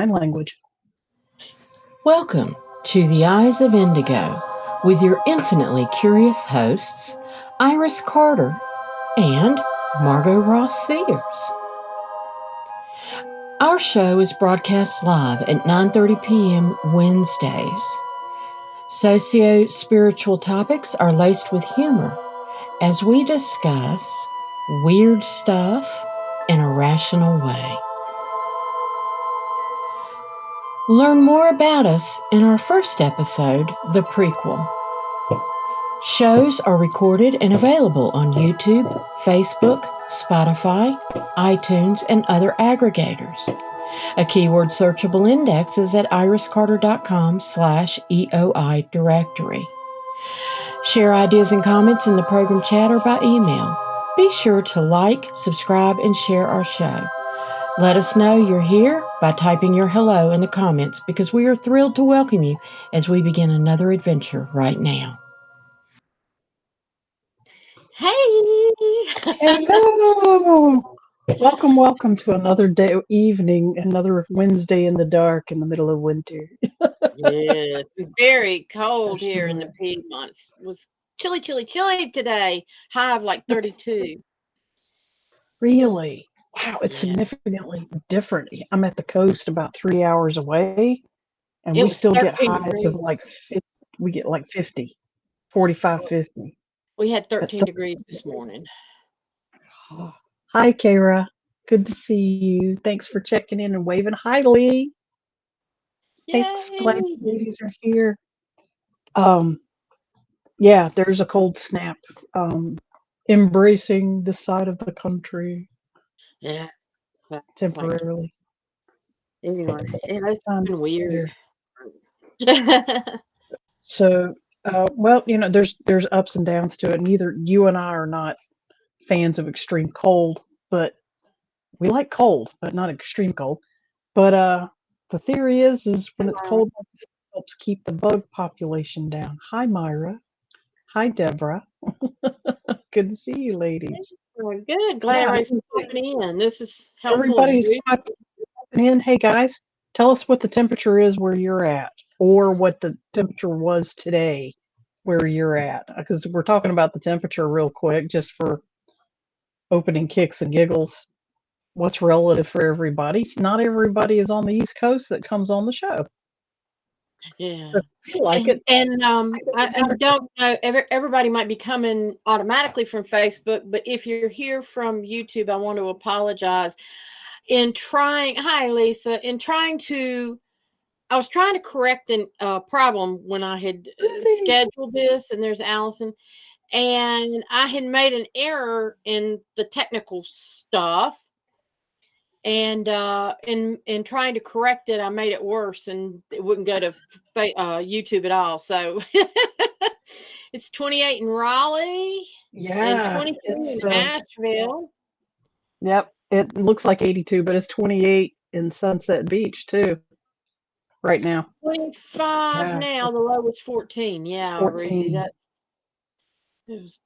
sign language. Welcome to The Eyes of Indigo with your infinitely curious hosts, Iris Carter and Margot Ross Sears. Our show is broadcast live at 9:30 p.m. Wednesdays. Socio-spiritual topics are laced with humor as we discuss weird stuff in a rational way. Learn more about us in our first episode, The Prequel. Shows are recorded and available on YouTube, Facebook, Spotify, iTunes, and other aggregators. A keyword searchable index is at iriscarter.com/EOI directory. Share ideas and comments in the program chat or by email. Be sure to like, subscribe, and share our show. Let us know you're here by typing your hello in the comments because we are thrilled to welcome you as we begin another adventure right now. Hey! Hello! Welcome to another day, evening, another Wednesday in the dark in the middle of winter. Yeah, it's very cold Yes, here in the Piedmont. It was chilly today. High of like 32. Really? Wow, it's Yeah. significantly different. I'm at the coast about 3 hours away, and It we was still get 13 highs of degrees. like 50, we get like 50, 45, 50. We had At 13 degrees this morning. Hi, Kara. Good to see you. Thanks for checking in and waving. Hi, Lee. Thanks. Glad Yay! you ladies are here. Um, yeah, there's a cold snap. Embracing this side of the country Yeah. Like, temporarily. anyway, it's Times been weird. there. So, well, there's ups and downs to it. Neither you and I are not fans of extreme cold, but we like cold, but not extreme cold. But the theory is when it's cold, it helps keep the bug population down. Hi, Myra. Hi, Deborah. Good to see you, ladies. Well, good. Glad Yeah, everybody's popping in. This is helpful. everybody's popping in. Hey, guys, tell us what the temperature is where you're at, or what the temperature was today where you're at, because we're talking about the temperature real quick, just for opening kicks and giggles. What's relative for everybody? Not everybody is on the East Coast that comes on the show. Yeah. So if you like it. And I don't know, everybody might be coming automatically from Facebook, but if you're here from YouTube, I want to apologize. Hi, Lisa, I was trying to correct a problem when I had scheduled this, and there's Allison, and I had made an error in the technical stuff. And in trying to correct it, I made it worse, and it wouldn't go to YouTube at all. So it's 28 in Raleigh, and Yeah, 23 in it's Asheville. yep. It looks like 82, but it's 28 in Sunset Beach too, right now. 25 Yeah, now. The low was 14. it's Yeah, Ruthie, 14. it was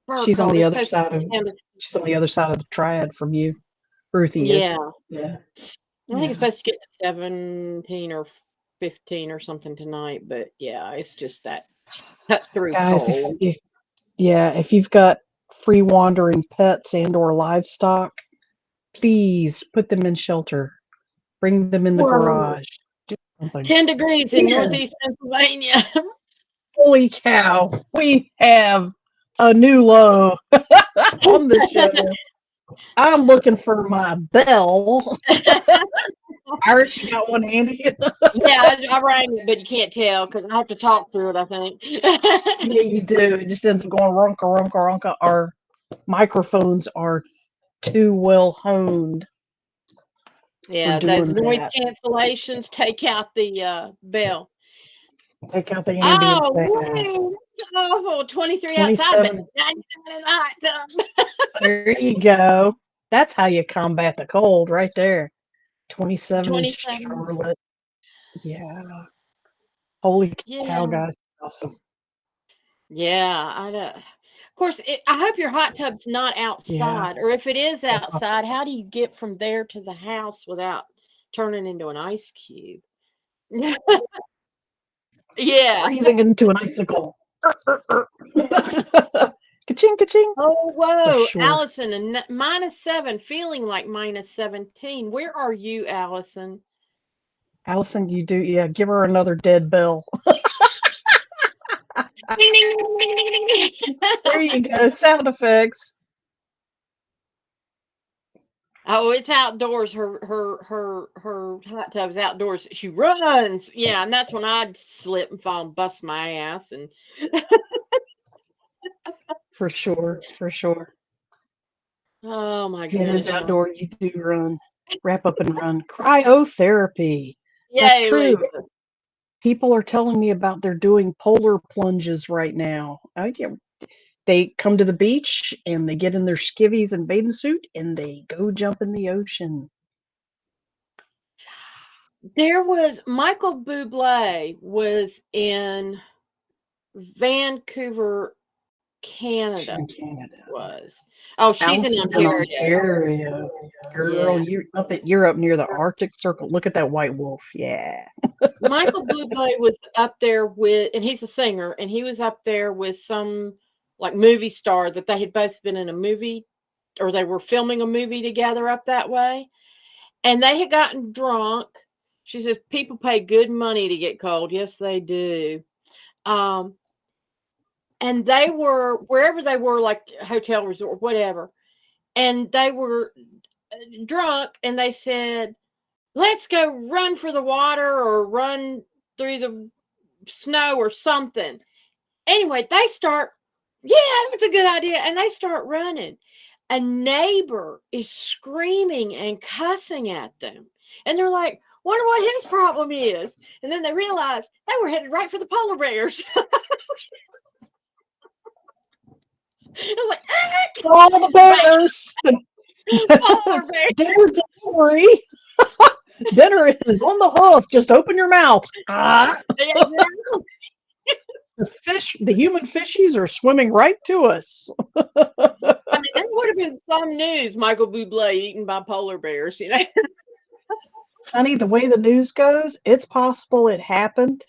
very She's on cold. the It's other supposed side to of be she's on the other side of the triad from you. Ruthie is. yeah. Yeah. I think it's Yeah. supposed to get to 17 or 15 or something tonight, but yeah, it's just that cut through Guys, cold. if you've got free wandering pets and or livestock, please put them in shelter. Bring them in the Whoa. garage. Do something. 10 degrees in Yeah. Northeast Pennsylvania. Holy cow. We have a new low on the show. I'm looking for my bell. Iris, you got one handy? Yeah, I rang it, but you can't tell because I have to talk through it, I think. Yeah, you do. It just ends up going ronka, ronka, ronka. Our microphones are too well honed for Yeah, those doing noise that. cancellations take out the bell. Take out the ambient Oh, sound. wait, it's awful. 23 outside, but 27. 97 inside. There you go. That's how you combat the cold right there. 27 in 27. Charlotte. Yeah. Holy cow, Yeah. guys. Awesome. Yeah, I know. Of course, I hope your hot tub's not Yeah. outside, or if it is outside, how do you get from there to the house without turning into an ice cube. Yeah. Freezing into an icicle. Ka-ching, ka-ching. Oh, whoa, sure. Allison, and -7, feeling like -17. Where are you, Allison? Allison, give her another dead bell. Ding, ding, ding, ding, ding, ding, ding. There you go, sound effects. Oh, it's outdoors. Her hot tub's outdoors. She runs. Yeah, and that's when I'd slip and fall and bust my ass. And For sure, for sure. oh my It is goodness. outdoor. You do run, wrap up and run. Cryotherapy. That's Yay, true. Lisa. People are telling me about they're doing polar plunges right now. Yeah, they come to the beach and they get in their skivvies and bathing suit and they go jump in the ocean. There was Michael Bublé was in Vancouver, Canada. In Canada. Was. Oh, she's in Allison's Ontario. Girl, Yeah. you're up near the Arctic Circle. Look at that white wolf. Yeah. Michael Bublé was up there with, and he's a singer, and he was up there with some like movie star that they had both been in a movie, or they were filming a movie together up that way, and they had gotten drunk. She says people pay good money to get cold. Yes, they do. And they were wherever they were, like hotel resort, whatever, and they were drunk, and they said, let's go run for the water or run through the snow or something. Anyway, they start, yeah, that's a good idea. And they start running. A neighbor is screaming and cussing at them. And they're like, wonder what his problem is. And then they realize they were headed right for the polar bears. It was like, all the bears. polar bears. Dinner's hungry. Dinner is on the hoof. Just open your mouth. The human fishies are swimming right to us. I mean, that would have been some news. Michael Bublé eaten by polar bears, you know. Honey, the way the news goes, it's possible it happened,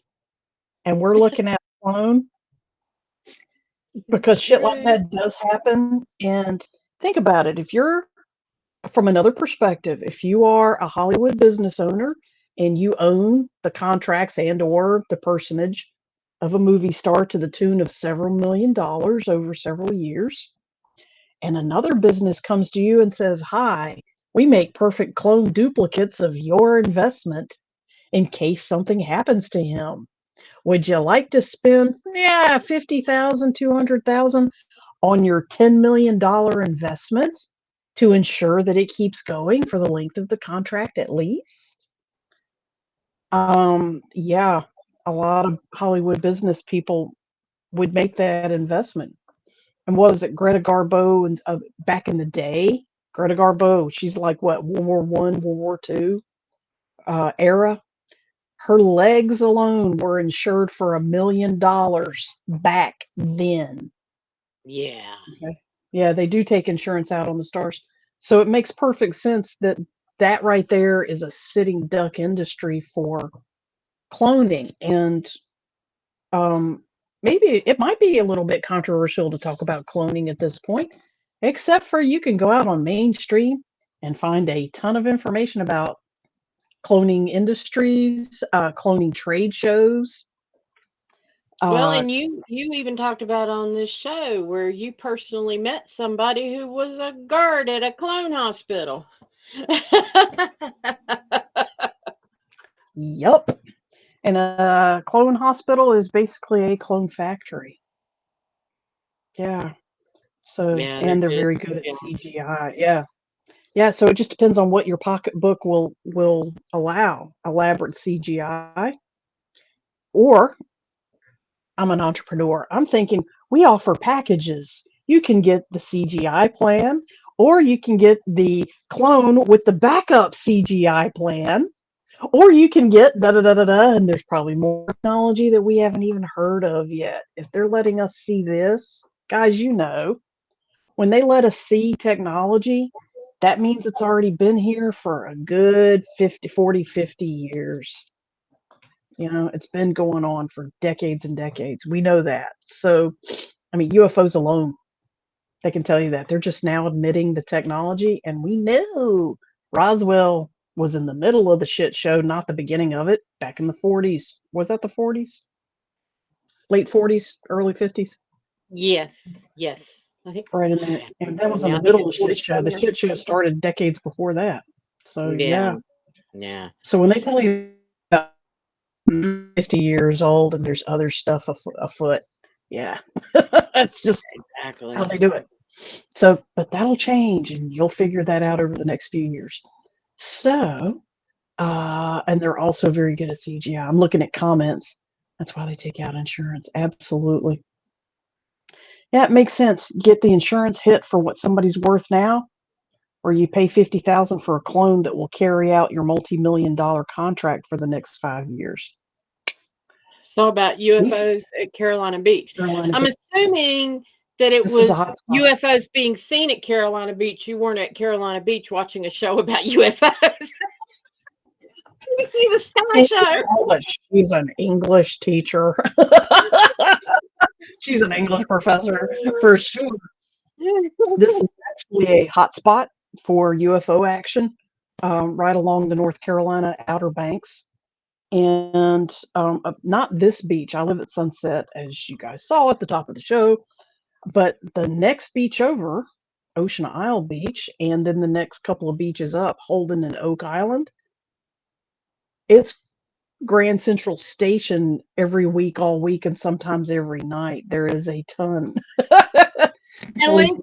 and we're looking at a clone because shit like that does happen. And think about it: if you're from another perspective, if you are a Hollywood business owner and you own the contracts and or the personage of a movie star to the tune of several $1 million over several years, and another business comes to you and says, hi, we make perfect clone duplicates of your investment in case something happens to him. Would you like to spend $50,000, $200,000 on your $10 million investment to ensure that it keeps going for the length of the contract at least? Yeah, a lot of Hollywood business people would make that investment. And what was it, Greta Garbo, and back in the day? Greta Garbo, she's like what, World War I, World War II era. Her legs alone were insured for $1 million back then. Yeah. Okay. Yeah, they do take insurance out on the stars. So it makes perfect sense that that right there is a sitting duck industry for cloning. And maybe it might be a little bit controversial to talk about cloning at this point, except for you can go out on mainstream and find a ton of information about cloning industries, cloning trade shows. Well, and you even talked about on this show where you personally met somebody who was a guard at a clone hospital. Yup. And a clone hospital is basically a clone factory. Yeah. So, Yeah, and they're very good at CGI. Yeah. Yeah, so it just depends on what your pocketbook will allow. Elaborate CGI, or I'm an entrepreneur. I'm thinking we offer packages. You can get the CGI plan, or you can get the clone with the backup CGI plan, or you can get da da da da da. And there's probably more technology that we haven't even heard of yet. If they're letting us see this, guys, when they let us see technology, that means it's already been here for a good 50 years. It's been going on for decades and decades. We know that. So, I mean, UFOs alone, they can tell you that. They're just now admitting the technology, and we knew Roswell was in the middle of the shit show, not the beginning of it, back in the 40s. Was that the 40s? Late 40s, early 50s? Yes. I think Right in there. And that was in yeah, the I think middle of it's the shit show. The 47. shit show started decades before that. So, Yeah. So when they tell you about 50 years old and there's other stuff afoot, yeah, that's just how Exactly. they do it. So, but that'll change, and you'll figure that out over the next few years. So, and they're also very good at CGI. I'm looking at comments. That's why they take out insurance. Absolutely. Yeah, it makes sense. Get the insurance hit for what somebody's worth now, or you pay $50,000 for a clone that will carry out your multi-million-dollar contract for the next 5 years. So about UFOs at Carolina Beach. I'm assuming that it was UFOs being seen at Carolina Beach. You weren't at Carolina Beach watching a show about UFOs. You see the Sky Show. She's an English teacher. She's an English professor for sure. This is actually a hotspot for UFO action, right along the North Carolina Outer Banks. And not this beach. I live at Sunset, as you guys saw at the top of the show. But the next beach over, Ocean Isle Beach, and then the next couple of beaches up, Holden and Oak Island, it's Grand Central Station every week, all week, and sometimes every night. There is a ton. And Lisa,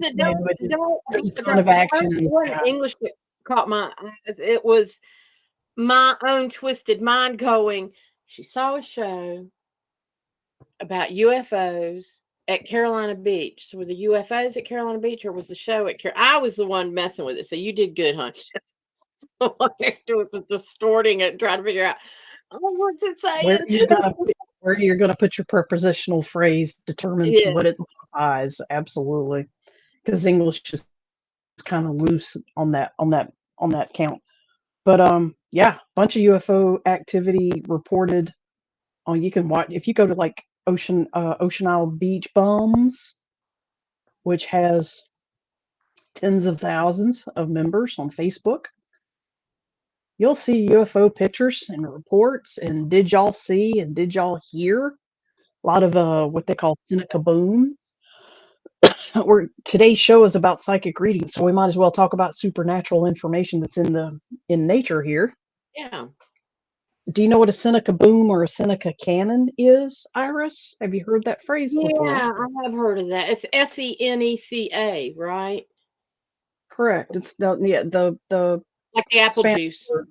there's a ton of action. English that caught my eye. It was my own twisted mind going, she saw a show about UFOs at Carolina Beach. So were the UFOs at Carolina Beach, or was the show at I was the one messing with it. So you did good, huh? Distorting it, trying to figure out, what's it saying? Where you're gonna put your prepositional phrase determines what it implies. Absolutely, because English is kind of loose on that count. But yeah, bunch of UFO activity reported. Oh, you can watch if you go to like Ocean Isle Beach Bums, which has tens of thousands of members on Facebook. You'll see UFO pictures and reports and did y'all see and did y'all hear? A lot of what they call Seneca booms. Today's show is about psychic readings, so we might as well talk about supernatural information that's in nature here. Yeah. Do you know what a Seneca boom or a Seneca cannon is, Iris? Have you heard that phrase before? Yeah, I have heard of that. It's SENECA, right? Correct. It's the like the apple Spanish juice. Word.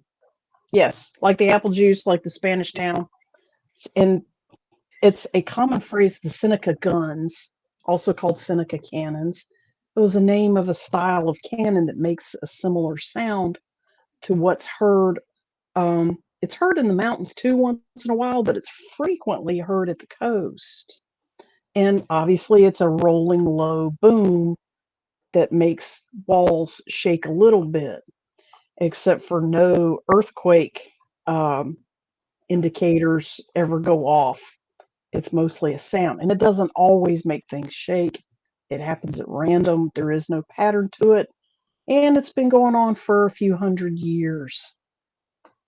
Yes, like the apple juice, like the Spanish town. And it's a common phrase, the Seneca guns, also called Seneca cannons. It was the name of a style of cannon that makes a similar sound to what's heard. It's heard in the mountains too once in a while, but it's frequently heard at the coast. And obviously it's a rolling low boom that makes walls shake a little bit, except for no earthquake indicators ever go off. It's mostly a sound, and it doesn't always make things shake. It happens at random. There is no pattern to it, and it's been going on for a few hundred years.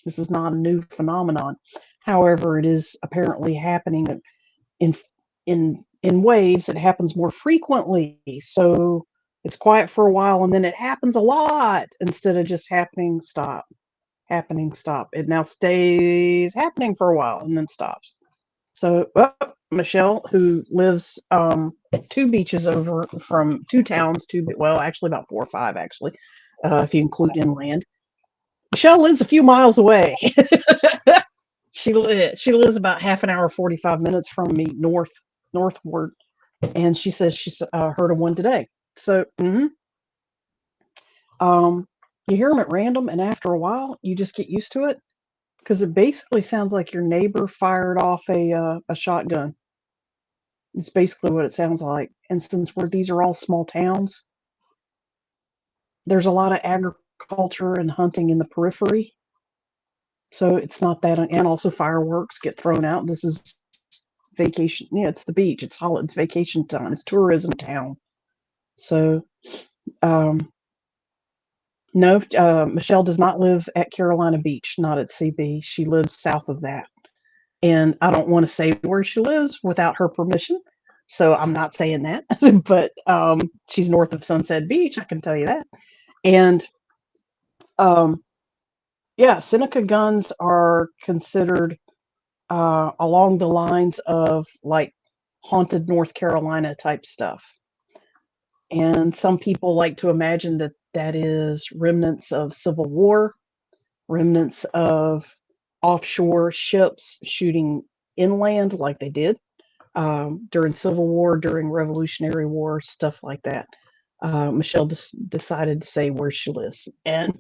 This is not a new phenomenon. However, it is apparently happening in waves. It happens more frequently, so it's quiet for a while, and then it happens a lot instead of just happening, stop, happening, stop. It now stays happening for a while and then stops. So Michelle, who lives 2 beaches over from 2 towns, actually about 4 or 5 actually, if you include inland. Michelle lives a few miles away. She lives about half an hour, 45 minutes from me northward, and she says she's heard of one today. So you hear them at random, and after a while, you just get used to it because it basically sounds like your neighbor fired off a shotgun. It's basically what it sounds like. And since these are all small towns, there's a lot of agriculture and hunting in the periphery. So it's not that, and also fireworks get thrown out. This is vacation. Yeah, it's the beach. It's holiday. It's vacation time. It's tourism town. So, no, Michelle does not live at Carolina Beach, not at CB. She lives south of that. And I don't want to say where she lives without her permission. So I'm not saying that, but she's north of Sunset Beach, I can tell you that. And yeah, Seneca guns are considered along the lines of like haunted North Carolina type stuff. And some people like to imagine that that is remnants of Civil War, remnants of offshore ships shooting inland like they did during Civil War, during Revolutionary War, stuff like that. Michelle decided to say where she lives, and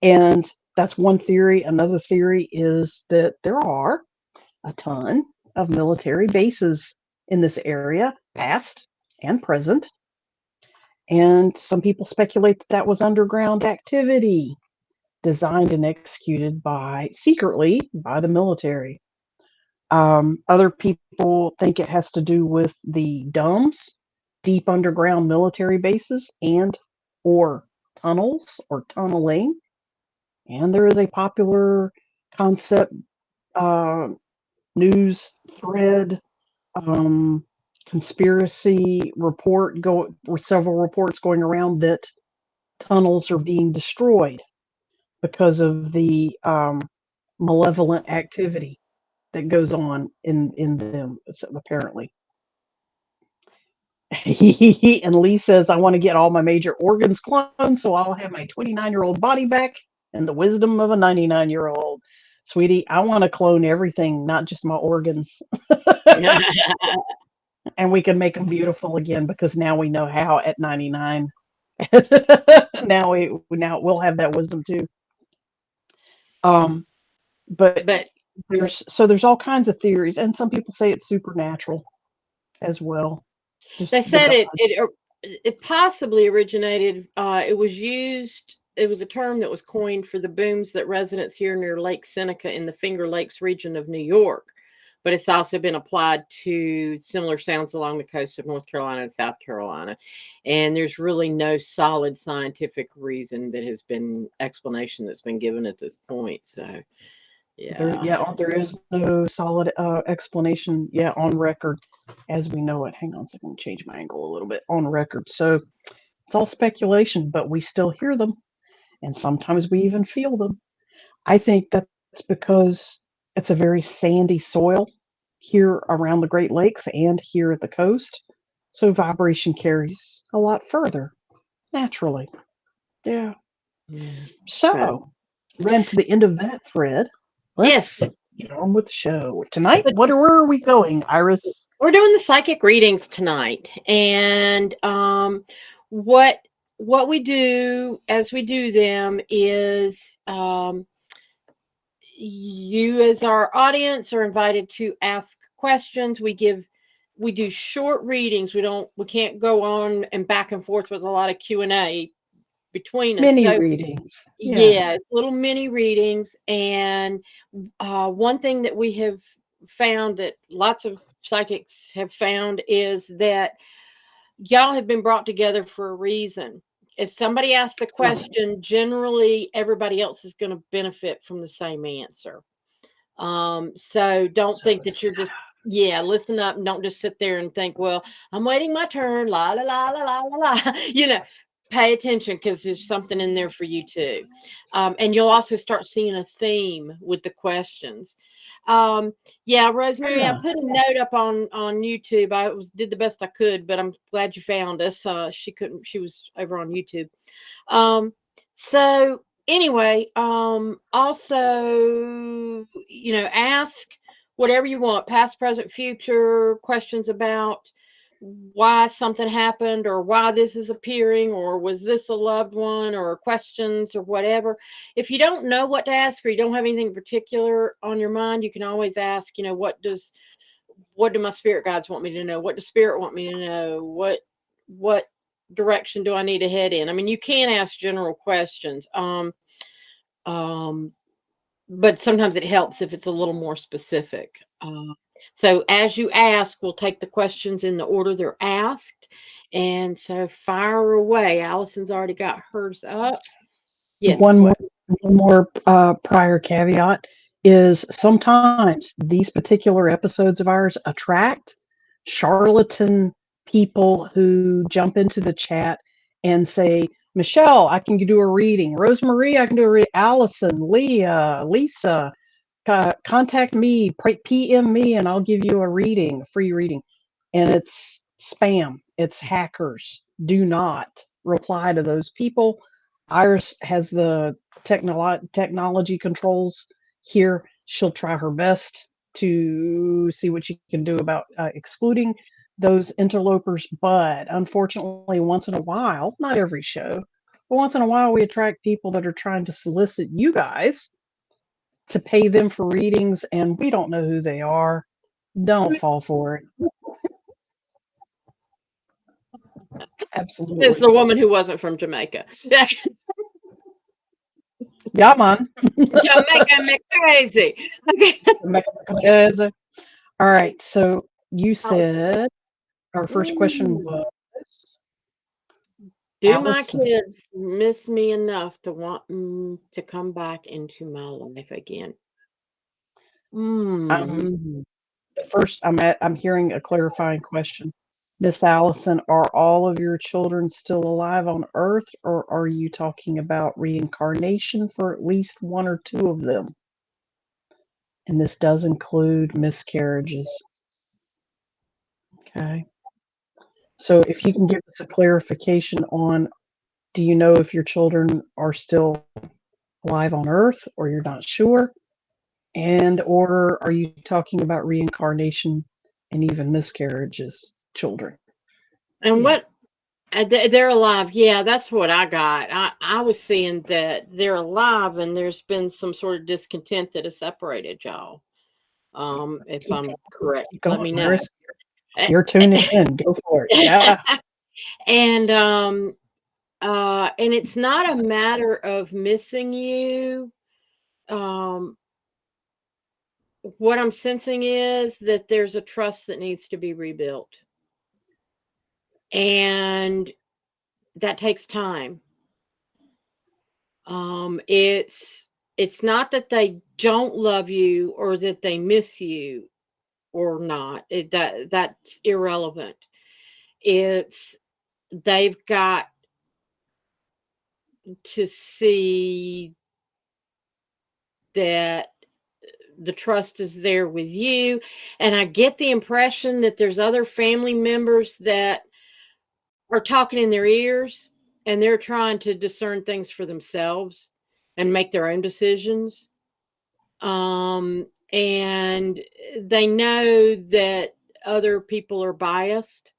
and that's one theory. Another theory is that there are a ton of military bases in this area, past and present. And some people speculate that that was underground activity designed and executed secretly by the military. Other people think it has to do with the DUMBs, deep underground military bases, and or tunnels or tunneling. And there is a popular concept news thread, conspiracy report with several reports going around that tunnels are being destroyed because of the malevolent activity that goes on in them, apparently. And Lee says, I want to get all my major organs cloned so I'll have my 29-year-old body back and the wisdom of a 99-year-old. Sweetie, I want to clone everything, not just my organs. And we can make them beautiful again because now we know how at 99. now we'll have that wisdom too. But there's all kinds of theories, and some people say it's supernatural as well. They said it possibly originated. It was a term that was coined for the booms that residents here near Lake Seneca in the Finger Lakes region of New York. But it's also been applied to similar sounds along the coast of North Carolina and South Carolina. And there's really no solid scientific explanation that's been given at this point. So, yeah. There is no solid explanation yet on record as we know it. Hang on a second, change my angle a little bit on record. So it's all speculation, but we still hear them. And sometimes we even feel them. I think that's because it's a very sandy soil here around the Great Lakes and here at the coast. So vibration carries a lot further, naturally. Yeah. So, ran to the end of that thread. Let's get on with the show. Tonight, where are we going, Iris? We're doing the psychic readings tonight. And what we do as we do them is you as our audience are invited to ask questions. We do short readings. We can't go on and back and forth with a lot of Q&A between us. Mini readings. Yeah, little mini readings. And one thing that we have found that lots of psychics have found is that y'all have been brought together for a reason. If somebody asks a question, generally everybody else is going to benefit from the same answer. So don't think that you're just, listen up and don't just sit there and think, well, I'm waiting my turn, la, la, la, la, la, la, la. Pay attention because there's something in there for you too. And you'll also start seeing a theme with the questions. Rosemary, I put a note up on YouTube. I did the best I could, but I'm glad you found us. She was over on YouTube. So anyway, also, ask whatever you want, past, present, future, questions about why something happened or why this is appearing or was this a loved one or questions or whatever. If you don't know what to ask or you don't have anything particular on your mind, you can always ask, what do my spirit guides want me to know? What does spirit want me to know? What direction do I need to head in? I mean, you can ask general questions. But sometimes it helps if it's a little more specific. So as you ask, we'll take the questions in the order they're asked. And so fire away. Allison's already got hers up. Yes. One more prior caveat is sometimes these particular episodes of ours attract charlatan people who jump into the chat and say, Michelle, I can do a reading. Rosemarie, I can do a reading. Allison, Leah, Lisa, contact me, PM me, and I'll give you a reading, a free reading. And it's spam. It's hackers. Do not reply to those people. Iris has the technology controls here. She'll try her best to see what she can do about excluding those interlopers. But unfortunately, once in a while, not every show, but once in a while, we attract people that are trying to solicit you guys to pay them for readings, and we don't know who they are. Don't fall for it. Absolutely. It's the woman who wasn't from Jamaica. Yeah, man. Jamaica me crazy. Okay. All right. So you said our first question was, do Allison, my kids miss me enough to want to come back into my life again? the first I'm hearing a clarifying question. Miss Allison, are all of your children still alive on Earth, or are you talking about reincarnation for at least one or two of them? And this does include miscarriages. Okay. So if you can give us a clarification on, do you know if your children are still alive on Earth, or you're not sure? And or are you talking about reincarnation and even miscarriages children? And what they're alive. Yeah, that's what I got. I was seeing that they're alive, and there's been some sort of discontent that has separated y'all. If I'm correct, let me know. Iris. You're tuning in. Go for it. Yeah. And it's not a matter of missing you. What I'm sensing is that there's a trust that needs to be rebuilt. And that takes time. It's not that they don't love you or that they miss you or not. That's irrelevant. It's they've got to see that the trust is there with you. And I get the impression that there's other family members that are talking in their ears, and they're trying to discern things for themselves and make their own decisions. And they know that other people are biased.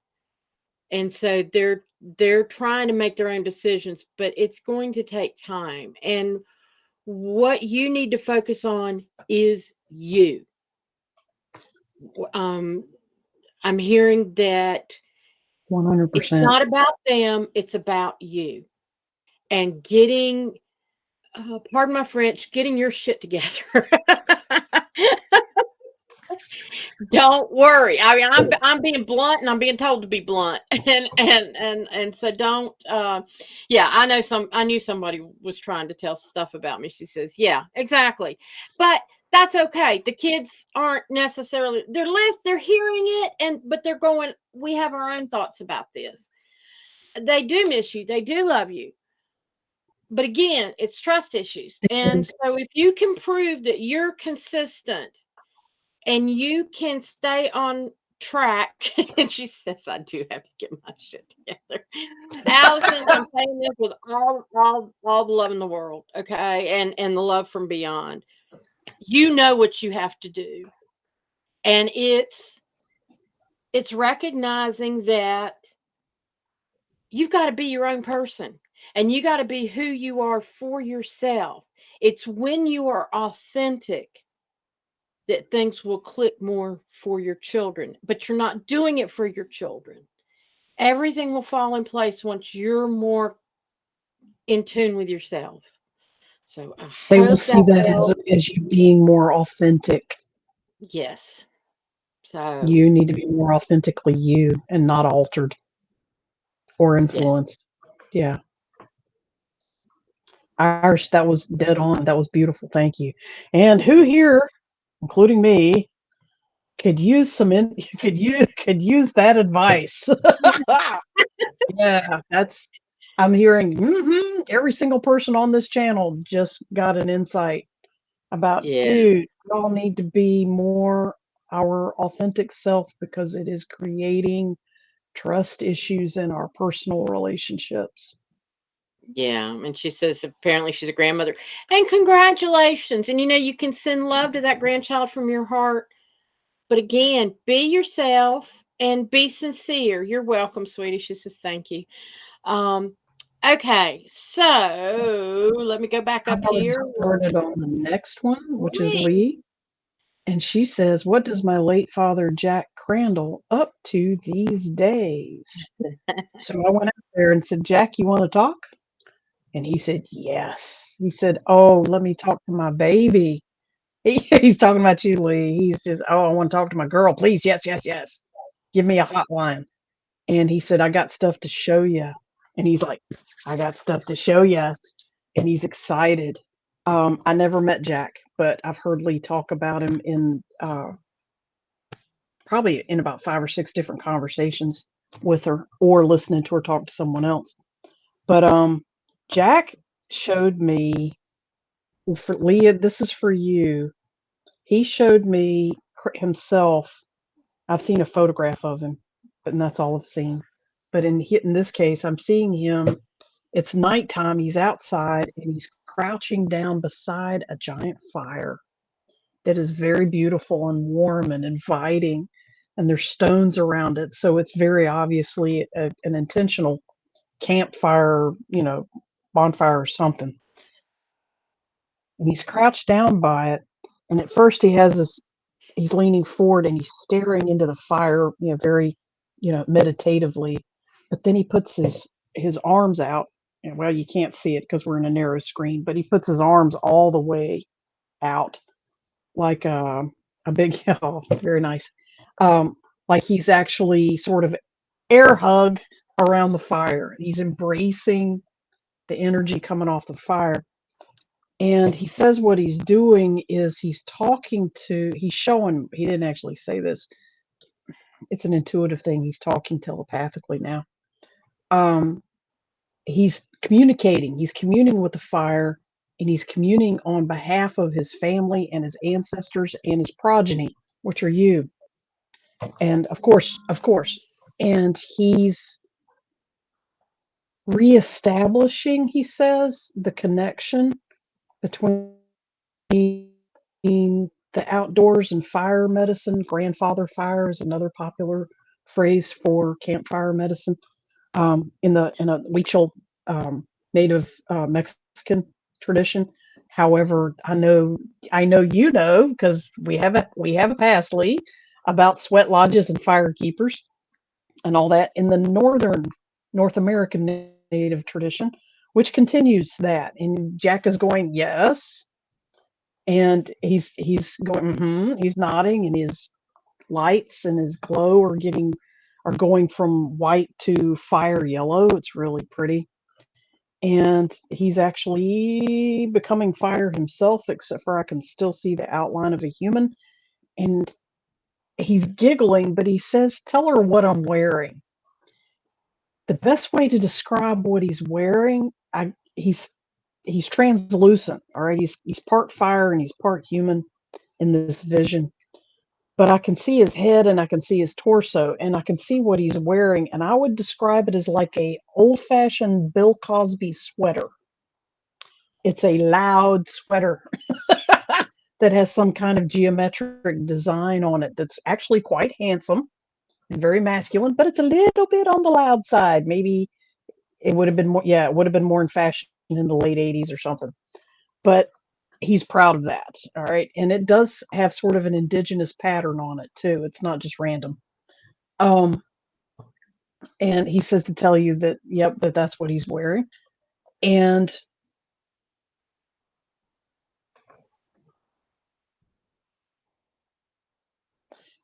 And so they're trying to make their own decisions, but it's going to take time. And what you need to focus on is you. I'm hearing that 100%. It's not about them, it's about you. And getting, pardon my French, getting your shit together. Don't worry. I mean, I'm being blunt, and I'm being told to be blunt, and so don't. Yeah, I knew somebody was trying to tell stuff about me. She says, "Yeah, exactly," but that's okay. The kids aren't necessarily they're hearing it, but they're going. We have our own thoughts about this. They do miss you. They do love you. But again, it's trust issues. And so if you can prove that you're consistent and you can stay on track, and she says, I do have to get my shit together. Allison, I'm saying this with all the love in the world, okay? And the love from beyond. You know what you have to do. And it's recognizing that you've got to be your own person. And you got to be who you are for yourself. It's when you are authentic that things will click more for your children, but you're not doing it for your children. everything will fall in place once you're more in tune with yourself. So I They will hope see that that helps. as you being more authentic. Yes. So You need to be more authentically you and not altered or yes. influenced. Yeah. Irish, that was dead on. That was beautiful. Thank you. And who here, including me, could use could use that advice? Yeah, that's I'm hearing every single person on this channel just got an insight about, Yeah. dude, we all need to be more our authentic self because it is creating trust issues in our personal relationships. Yeah. And she says apparently she's a grandmother. And congratulations. And you can send love to that grandchild from your heart. But again, be yourself and be sincere. You're welcome, sweetie. She says thank you. Um, okay, so let me go back I up want to get here. started on the next one, which is Me. Lee. And she says, "What does my late father, Jack Crandall, up to these days?" So I went out there and said, "Jack, you want to talk?" And he said, "Yes." He said, "Oh, let me talk to my baby." He's talking about you, Lee. He's just, "Oh, I want to talk to my girl. Please, yes, yes, yes. Give me a hotline." And he said, "I got stuff to show you." And he's like, "I got stuff to show you." And he's excited. I never met Jack, but I've heard Lee talk about him in probably in about 5 or 6 different conversations with her or listening to her talk to someone else. But Jack showed me for Leah, this is for you. He showed me himself. I've seen a photograph of him, and that's all I've seen. But in this case, I'm seeing him. It's nighttime. He's outside and he's crouching down beside a giant fire that is very beautiful and warm and inviting. And there's stones around it. So it's very obviously an intentional campfire, bonfire or something. And he's crouched down by it. And at first he's leaning forward and he's staring into the fire, very, meditatively. But then he puts his arms out. And well, you can't see it because we're in a narrow screen, but he puts his arms all the way out like a big, oh, very nice. Um, like he's actually sort of air hug around the fire. He's embracing the energy coming off the fire. And he says what he's doing is he's showing, he didn't actually say this. It's an intuitive thing. He's talking telepathically now. Um, he's he's communing with the fire, and he's communing on behalf of his family and his ancestors and his progeny, which are you. And of course, and he's reestablishing, he says, the connection between the outdoors and fire medicine. Grandfather fire is another popular phrase for campfire medicine in a Huichol native Mexican tradition. However, I know because we have a past, Lee, about sweat lodges and fire keepers and all that in the northern North American native tradition, which continues that. And Jack is going, yes, and he's going, he's nodding, and his lights and his glow are going from white to fire yellow. It's really pretty. And he's actually becoming fire himself, except for I can still see the outline of a human. And he's giggling, but he says, "Tell her what I'm wearing." The best way to describe what he's wearing, he's translucent. All right, he's part fire and he's part human in this vision. But I can see his head and I can see his torso and I can see what he's wearing, and I would describe it as like a old-fashioned Bill Cosby sweater. It's a loud sweater that has some kind of geometric design on it that's actually quite handsome and very masculine, but it's a little bit on the loud side. Maybe it would have been more, yeah, it would have been more in fashion in the late 80s or something. But he's proud of that. All right. And it does have sort of an indigenous pattern on it too. It's not just random. Um, And he says to tell you that, yep, that's what he's wearing. And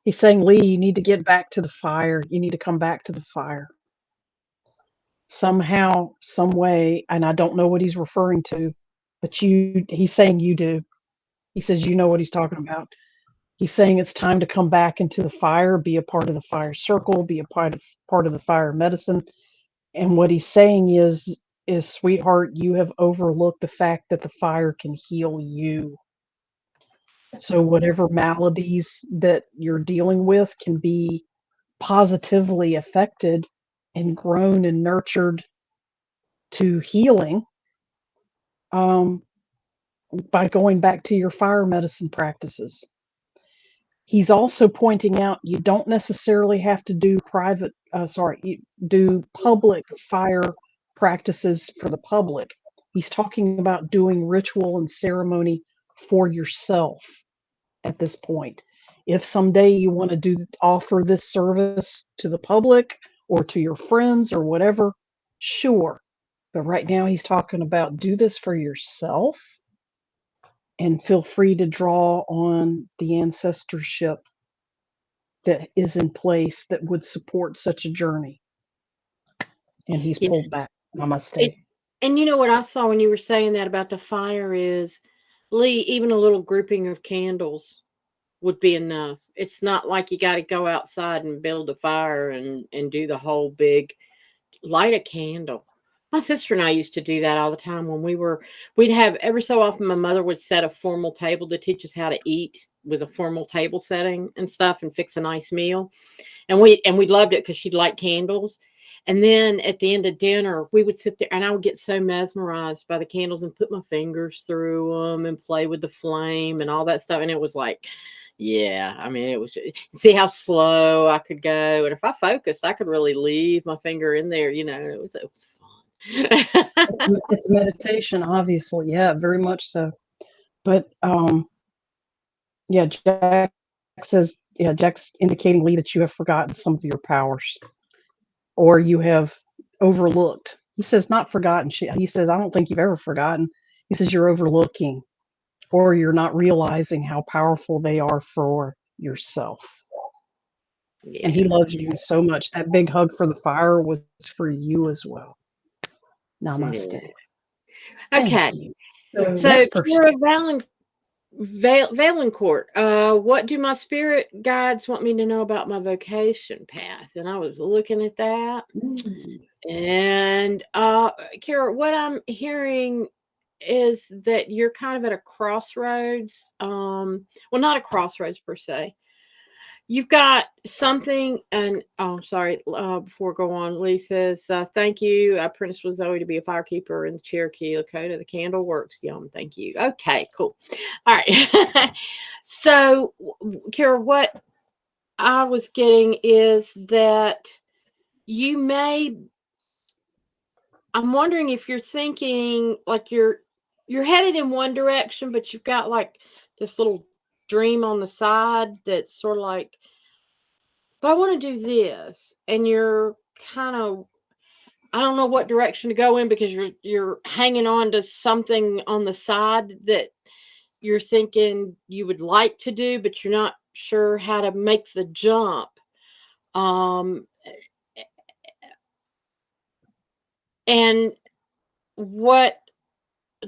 he's saying, Lee, you need to get back to the fire. You need to come back to the fire. Somehow, some way, and I don't know what he's referring to, but he's saying you do. He says you know what he's talking about. He's saying it's time to come back into the fire, be a part of the fire circle, be a part of the fire medicine. And what he's saying is, sweetheart, you have overlooked the fact that the fire can heal you. So whatever maladies that you're dealing with can be positively affected and grown and nurtured to healing, um, by going back to your fire medicine practices. He's also pointing out you don't necessarily have to do do public fire practices for the public. He's talking about doing ritual and ceremony for yourself at this point. If someday you want to offer this service to the public or to your friends or whatever, sure. But right now he's talking about do this for yourself and feel free to draw on the ancestorship that is in place that would support such a journey. And he's Yeah. pulled back. Namaste. And you know what I saw when you were saying that about the fire is, Lee, even a little grouping of candles would be enough. It's not like you got to go outside and build a fire and do the whole big light a candle. My sister and I used to do that all the time when we'd have every so often my mother would set a formal table to teach us how to eat with a formal table setting and stuff and fix a nice meal. And we loved it because she'd light candles. And then at the end of dinner, we would sit there and I would get so mesmerized by the candles and put my fingers through them and play with the flame and all that stuff. And it was like, yeah, I mean, it was see how slow I could go. And if I focused, I could really leave my finger in there. It was fun. It's meditation, obviously. Yeah, very much so. But yeah, Jack's indicating, Lee, that you have forgotten some of your powers or you have overlooked. He says, not forgotten. He says, I don't think you've ever forgotten. He says, you're overlooking or you're not realizing how powerful they are for yourself. Yeah. And he loves you so much. That big hug for the fire was for you as well. Namaste. Yeah. Okay. So Kira Valencourt, what do my spirit guides want me to know about my vocation path? And I was looking at that. And Kira, what I'm hearing is that you're kind of at a crossroads. Well, not a crossroads per se. You've got something, and sorry, before I go on, Lee says, thank you. I apprenticed with Zoe to be a firekeeper in the Cherokee Lakota. The candle works. Yum. Thank you. Okay, cool. All right. So, Kira, what I was getting is that I'm wondering if you're thinking like you're headed in one direction, but you've got like this little dream on the side that's sort of like, but I want to do this, and you're kind of, I don't know what direction to go in because you're hanging on to something on the side that you're thinking you would like to do, but you're not sure how to make the jump. And what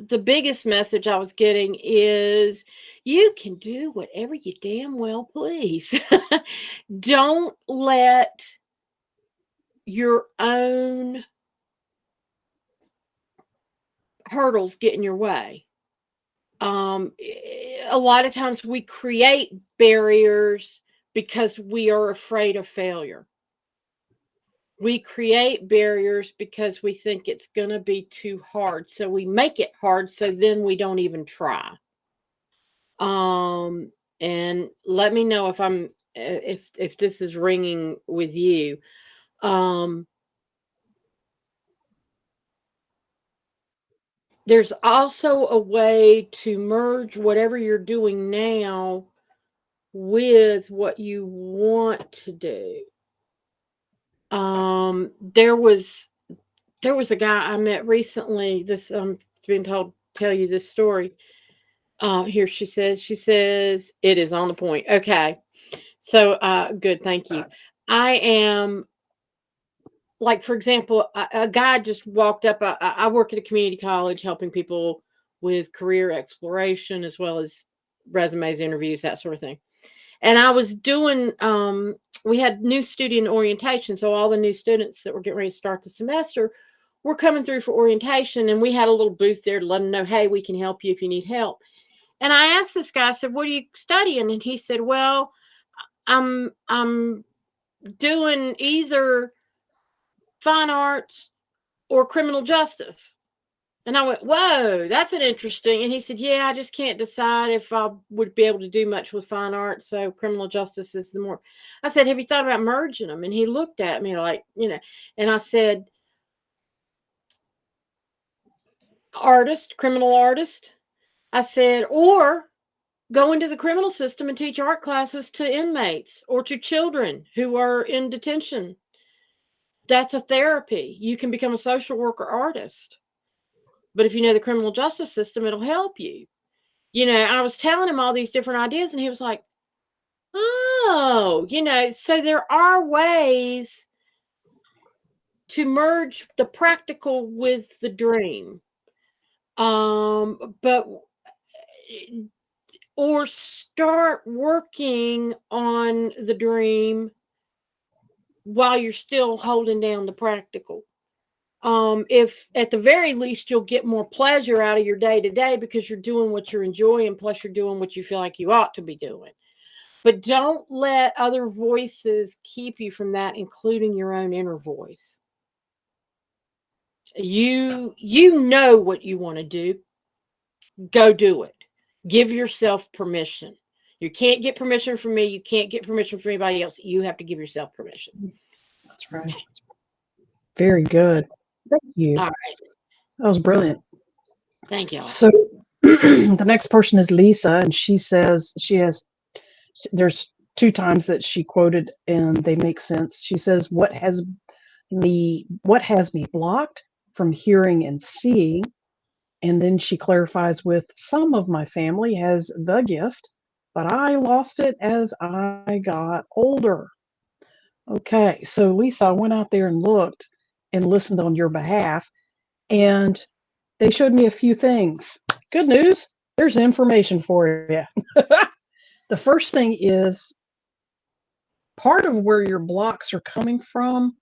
the biggest message I was getting is you can do whatever you damn well please. Don't let your own hurdles get in your way. A lot of times we create barriers because we are afraid of failure. We create barriers because we think it's going to be too hard. So we make it hard. So then we don't even try. And let me know if this is ringing with you. There's also a way to merge whatever you're doing now with what you want to do. There was a guy I met recently. This been told tell you this story. Here she says it is on the point. Okay. So good, thank you. I am, like, for example, a guy just walked up. I work at a community college helping people with career exploration as well as resumes, interviews, that sort of thing. And I was doing we had new student orientation, so all the new students that were getting ready to start the semester were coming through for orientation, and we had a little booth there to let them know, hey, we can help you if you need help. And I asked this guy, I said, what are you studying? And he said, well, I'm doing either fine arts or criminal justice. And I went, whoa, that's an interesting. And he said, yeah, I just can't decide if I would be able to do much with fine arts. So criminal justice is the more. I said, have you thought about merging them? And he looked at me like, and I said, artist, criminal artist. I said, or go into the criminal system and teach art classes to inmates or to children who are in detention. That's a therapy. You can become a social worker artist. But if you know the criminal justice system, it'll help you. I was telling him all these different ideas, and he was like, oh, so there are ways to merge the practical with the dream. But or start working on the dream while you're still holding down the practical. If at the very least you'll get more pleasure out of your day to day because you're doing what you're enjoying, plus you're doing what you feel like you ought to be doing. But don't let other voices keep you from that, including your own inner voice. You know what you want to do. Go do it. Give yourself permission. You can't get permission from me. You can't get permission from anybody else. You have to give yourself permission. That's right. Very good. Thank you. All right. That was brilliant. Thank you. So the next person is Lisa, and she says there's 2 times that she quoted and they make sense. She says, what has me blocked from hearing and seeing? And then she clarifies with, some of my family has the gift, but I lost it as I got older. Okay, so Lisa, I went out there and looked and listened on your behalf, and they showed me a few things. Good news, there's information for you. The first thing is, part of where your blocks are coming from,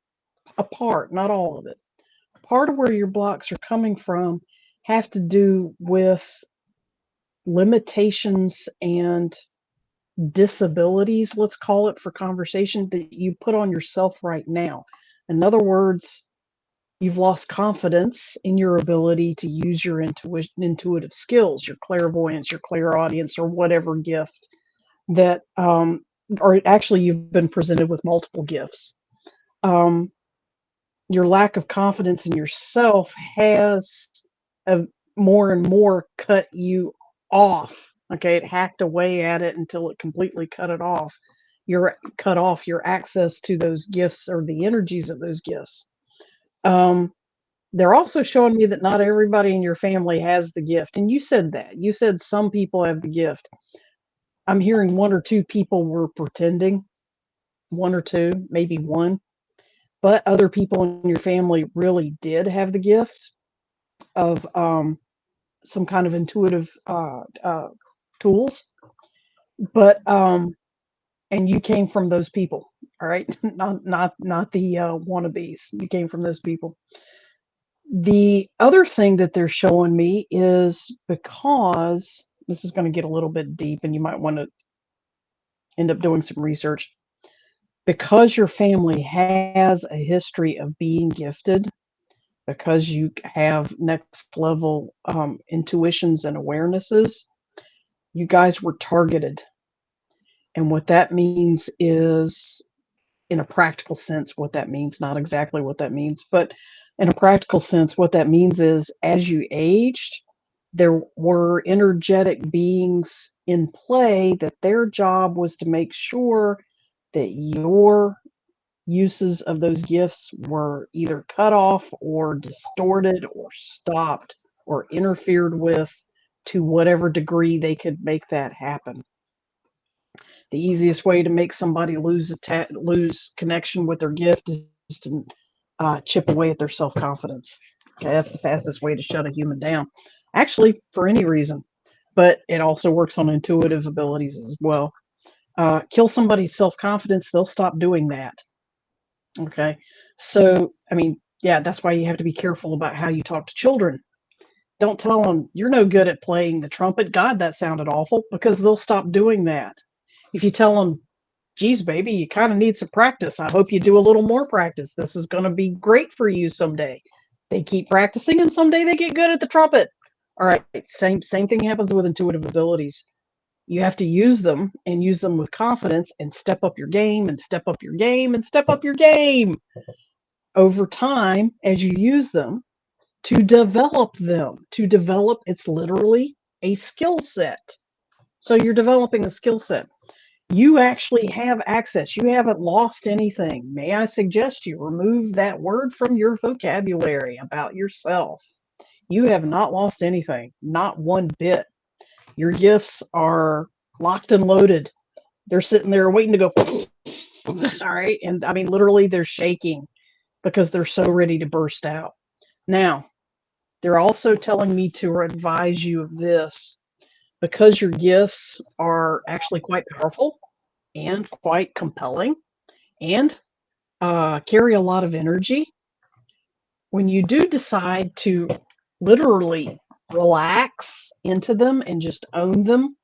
a part, not all of it, part of where your blocks are coming from have to do with limitations and disabilities, let's call it for conversation, that you put on yourself right now. In other words, you've lost confidence in your ability to use your intuitive skills, your clairvoyance, your clairaudience, or whatever gift that, or actually you've been presented with multiple gifts. Your lack of confidence in yourself has more and more cut you off. Okay, it hacked away at it until it completely cut it off. You're cut off your access to those gifts or the energies of those gifts. They're also showing me that not everybody in your family has the gift. And you said that. You said some people have the gift. I'm hearing 1 or 2 people were pretending, 1 or 2, maybe 1. But other people in your family really did have the gift of some kind of intuitive tools. But and you came from those people, all right? Not the wannabes. You came from those people. The other thing that they're showing me is, because this is going to get a little bit deep and you might want to end up doing some research, because your family has a history of being gifted, because you have next level intuitions and awarenesses, you guys were targeted. And what that means is, in a practical sense, what that means, not exactly what that means, but in a practical sense, what that means is, as you aged, there were energetic beings in play that their job was to make sure that your uses of those gifts were either cut off or distorted or stopped or interfered with to whatever degree they could make that happen. The easiest way to make somebody lose connection with their gift is to chip away at their self-confidence. Okay, that's the fastest way to shut a human down, actually, for any reason. But it also works on intuitive abilities as well. Kill somebody's self-confidence, they'll stop doing that. Okay, so I mean, yeah, that's why you have to be careful about how you talk to children. Don't tell them you're no good at playing the trumpet. God, that sounded awful, because they'll stop doing that. If you tell them, geez, baby, you kind of need some practice. I hope you do a little more practice. This is going to be great for you someday. They keep practicing, and someday they get good at the trumpet. All right, same thing happens with intuitive abilities. You have to use them and use them with confidence and step up your game and step up your game and step up your game over time as you use them to develop them. To develop, it's literally a skill set. So you're developing a skill set. You actually have access. You haven't lost anything. May I suggest you remove that word from your vocabulary about yourself? You have not lost anything, not one bit. Your gifts are locked and loaded. They're sitting there waiting to go. All right. And I mean, literally, they're shaking because they're so ready to burst out. Now, they're also telling me to advise you of this, because your gifts are actually quite powerful and quite compelling and carry a lot of energy. When you do decide to literally relax into them and just own them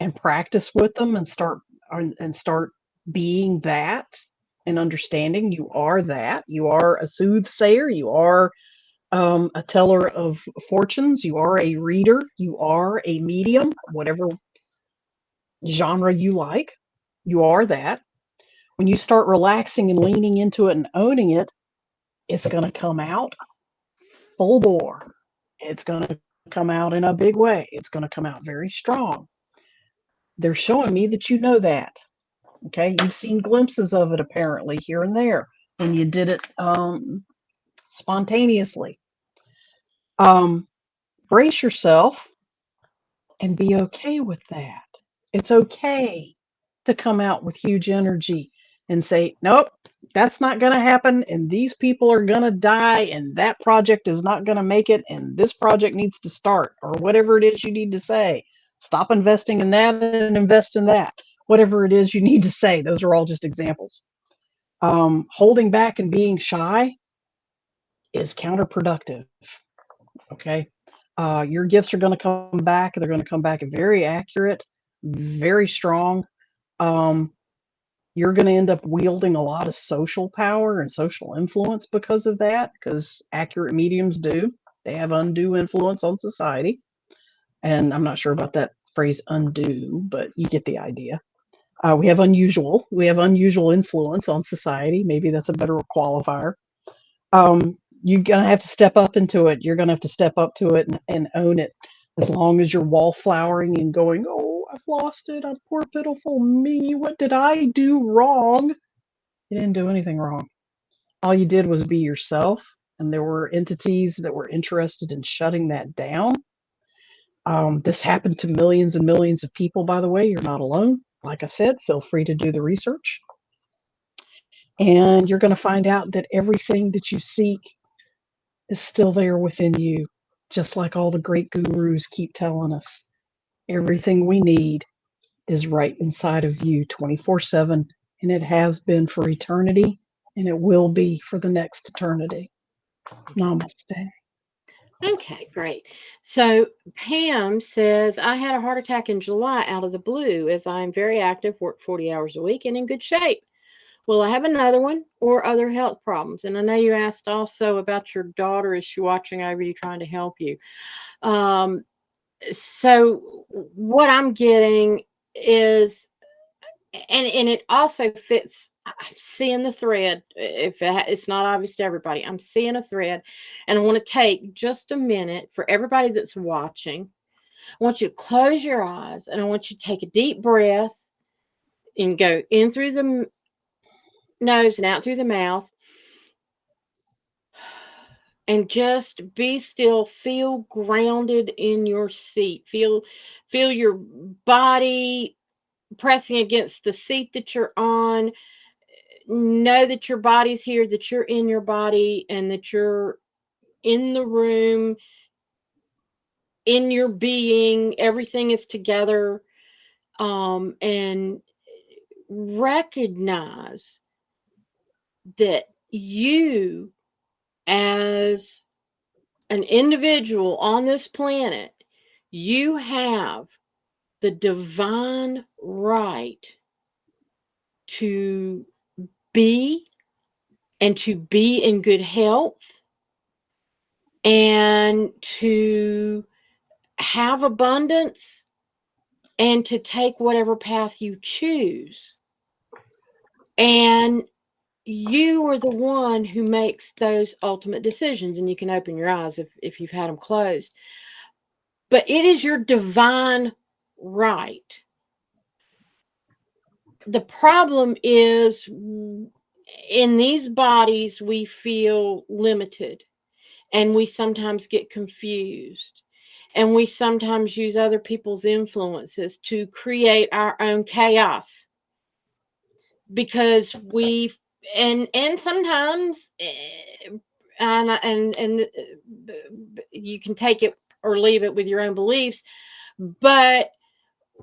and practice with them and start being that and understanding you are that, you are a soothsayer, you are a teller of fortunes, you are a reader, you are a medium, whatever genre you like, you are that. When you start relaxing and leaning into it and owning it, it's going to come out full bore. It's going to come out in a big way. It's going to come out very strong. They're showing me that you know that. Okay, you've seen glimpses of it apparently here and there when you did it spontaneously. Brace yourself and be okay with that. It's okay to come out with huge energy and say, nope, that's not going to happen, and these people are going to die, and that project is not going to make it, and this project needs to start, or whatever it is you need to say. Stop investing in that and invest in that. Whatever it is you need to say. Those are all just examples. Holding back and being shy is counterproductive. Okay. Your gifts are going to come back. They're going to come back very accurate, very strong. You're going to end up wielding a lot of social power and social influence because of that, because accurate mediums do. They have undue influence on society. And I'm not sure about that phrase undue, but you get the idea. We have unusual influence on society. Maybe that's a better qualifier. You're going to have to step up into it. You're going to have to step up to it and own it. As long as you're wallflowering and going, oh, I've lost it. I'm poor, pitiful me. What did I do wrong? You didn't do anything wrong. All you did was be yourself. And there were entities that were interested in shutting that down. This happened to millions and millions of people, by the way. You're not alone. Like I said, feel free to do the research. And you're going to find out that everything that you seek is still there within you, just like all the great gurus keep telling us. Everything we need is right inside of you 24/7, and it has been for eternity, and it will be for the next eternity. Namaste. Okay, great. So Pam says, I had a heart attack in July out of the blue, as I'm very active, work 40 hours a week, and in good shape. Will I have another one or other health problems? And I know you asked also about your daughter. Is she watching over you, trying to help you? So what I'm getting is, and it also fits. I'm seeing the thread. If it's not obvious to everybody, I'm seeing a thread, and I want to take just a minute for everybody that's watching. I want you to close your eyes, and I want you to take a deep breath and go in through the nose and out through the mouth. And just be still, feel grounded in your seat. Feel your body pressing against the seat that you're on. Know that your body's here, that you're in your body, and that you're in the room, in your being. Everything is together. And recognize that you, as an individual on this planet, you have the divine right to be and to be in good health and to have abundance and to take whatever path you choose. And you are the one who makes those ultimate decisions, and you can open your eyes if you've had them closed. But it is your divine right. The problem is, in these bodies, we feel limited, and we sometimes get confused, and we sometimes use other people's influences to create our own chaos, because we and sometimes and you can take it or leave it with your own beliefs, but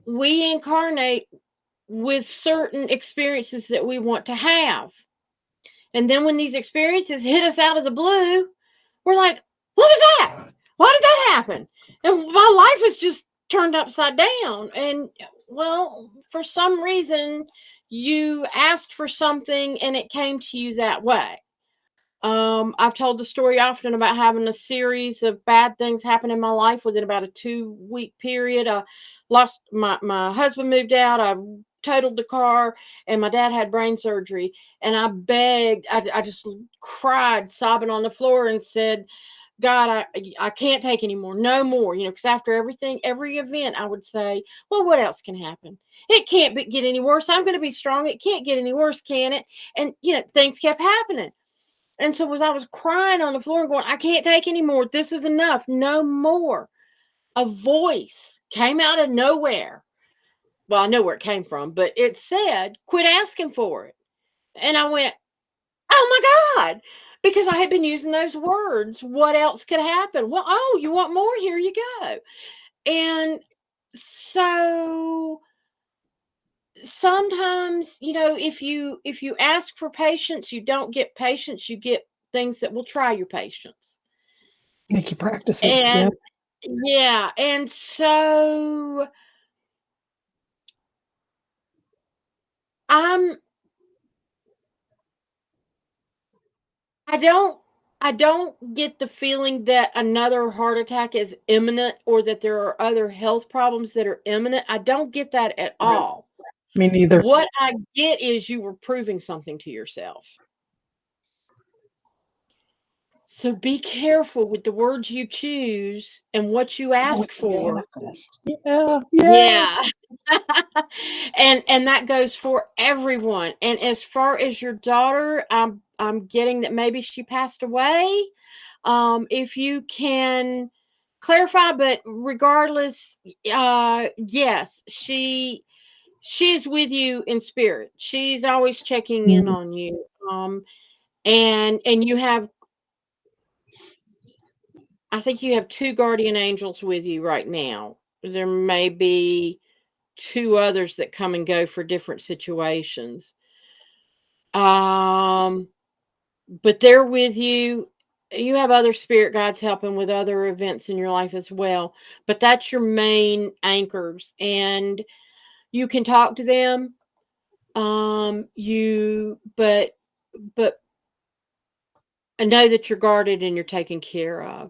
we incarnate with certain experiences that we want to have. And then when these experiences hit us out of the blue, we're like, what was that? Why did that happen? And my life was just turned upside down. And well, for some reason, you asked for something and it came to you that way. I've told the story often about having a series of bad things happen in my life within about a 2-week period. I lost my husband, moved out. I totaled the car, and my dad had brain surgery. And I begged, I just cried, sobbing on the floor, and said, God, I can't take anymore, no more, because after every event, I would say, well, what else can happen? It can't get any worse. I'm going to be strong. It can't get any worse, can it? And, things kept happening. And so as I was crying on the floor and going, I can't take anymore. This is enough. No more. A voice came out of nowhere. Well, I know where it came from, but it said, quit asking for it. And I went, oh my God, because I had been using those words. What else could happen? Well, oh, you want more? Here you go. And so sometimes, if you ask for patience, you don't get patience. You get things that will try your patience. Make you practice it. And yeah, and so I don't get the feeling that another heart attack is imminent, or that there are other health problems that are imminent. I don't get that at all. Me neither. What I get is you were proving something to yourself. So be careful with the words you choose and what you ask for. Yeah. And that goes for everyone. And as far as your daughter, I'm getting that maybe she passed away. If you can clarify, but regardless, yes, she's with you in spirit. She's always checking in on you. And you have, I think you have 2 guardian angels with you right now. There may be 2 others that come and go for different situations. But they're with you. You have other spirit guides helping with other events in your life as well. But that's your main anchors, and you can talk to them. But I know that you're guarded and you're taken care of.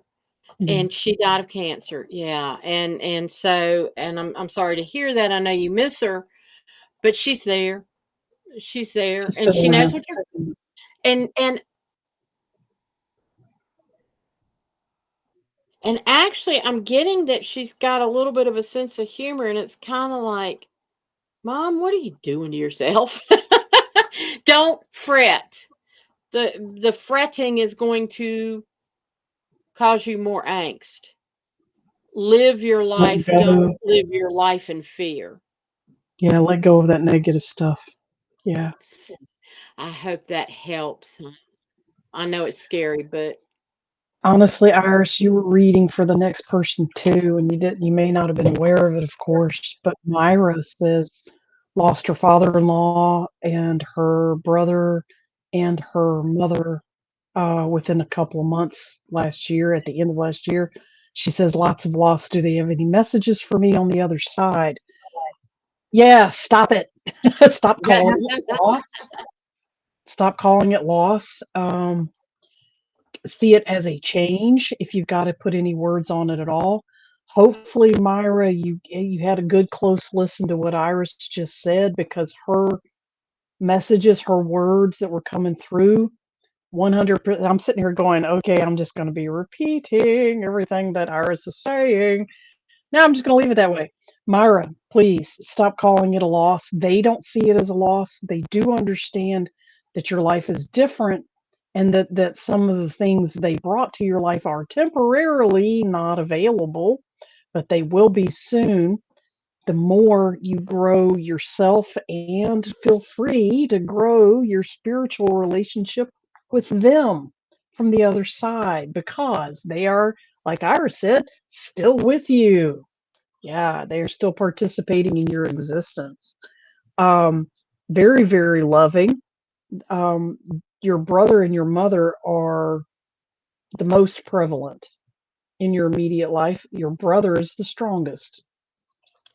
And she died of cancer. Yeah. And so, and I'm sorry to hear that. I know you miss her, but she's there. She's there, and she knows what you're, and actually I'm getting that she's got a little bit of a sense of humor, and it's kind of like, Mom, what are you doing to yourself? Don't fret. The fretting is going to cause you more angst. Live your life. Don't live your life in fear. Yeah, let go of that negative stuff. Yeah. I hope that helps. I know it's scary, but Honestly, Iris, you were reading for the next person too, and you may not have been aware of it, of course, but Myra says lost her father-in-law and her brother and her mother within a couple of months last year, at the end of last year. She says lots of loss. Do they have any messages for me on the other side? Yeah, stop it. Stop calling it loss. Stop calling it loss. See it as a change if you've got to put any words on it at all. Hopefully, Myra, you had a good close listen to what Iris just said, because her messages, her words that were coming through 100%. I'm sitting here going, okay, I'm just going to be repeating everything that Iris is saying. Now I'm just going to leave it that way. Myra, please stop calling it a loss. They don't see it as a loss. They do understand that your life is different, and that some of the things they brought to your life are temporarily not available, but they will be soon. The more you grow yourself, and feel free to grow your spiritual relationship with them from the other side, because they are, like Iris said, still with you. Yeah, they are still participating in your existence. Um, Very, very loving. Um, your brother and your mother are the most prevalent in your immediate life. Your brother is the strongest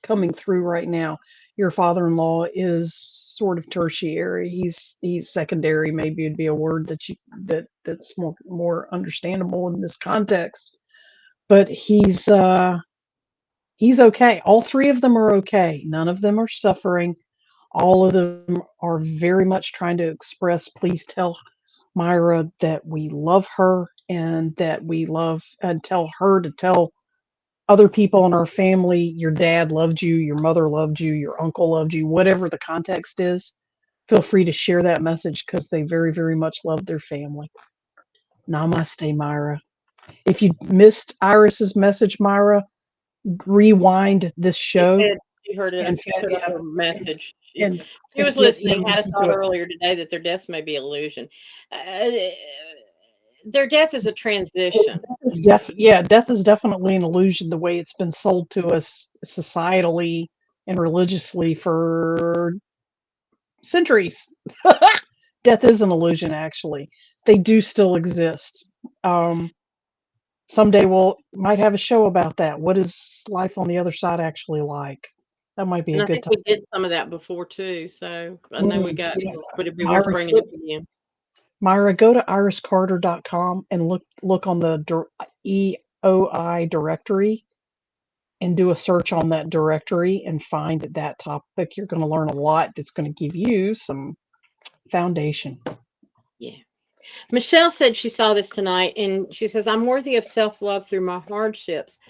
coming through right now. Your father-in-law is sort of tertiary. He's secondary. Maybe it'd be a word that's more understandable in this context. But he's okay. All three of them are okay. None of them are suffering. All of them are very much trying to express, please tell Myra that we love her, and that we love, and tell her to tell other people in our family, your dad loved you, your mother loved you, your uncle loved you, whatever the context is. Feel free to share that message, because they very, very much love their family. Namaste, Myra. If you missed Iris's message, Myra, rewind this show she heard it. and Put up her message. and She was get listening. Had a thought earlier today that their deaths may be illusion. Their death is a transition. Death is definitely an illusion, the way it's been sold to us societally and religiously for centuries. Death is an illusion, actually. They do still exist. Someday might have a show about that. What is life on the other side actually like? That might be And a I good think time. we did some of that before too. So I know we got, but it'd be worth bringing up again. Myra, go to iriscarter.com and look on the EOI directory, and do a search on that directory and find that topic. You're going to learn a lot that's going to give you some foundation. Yeah. Michelle said she saw this tonight, and she says, I'm worthy of self-love through my hardships.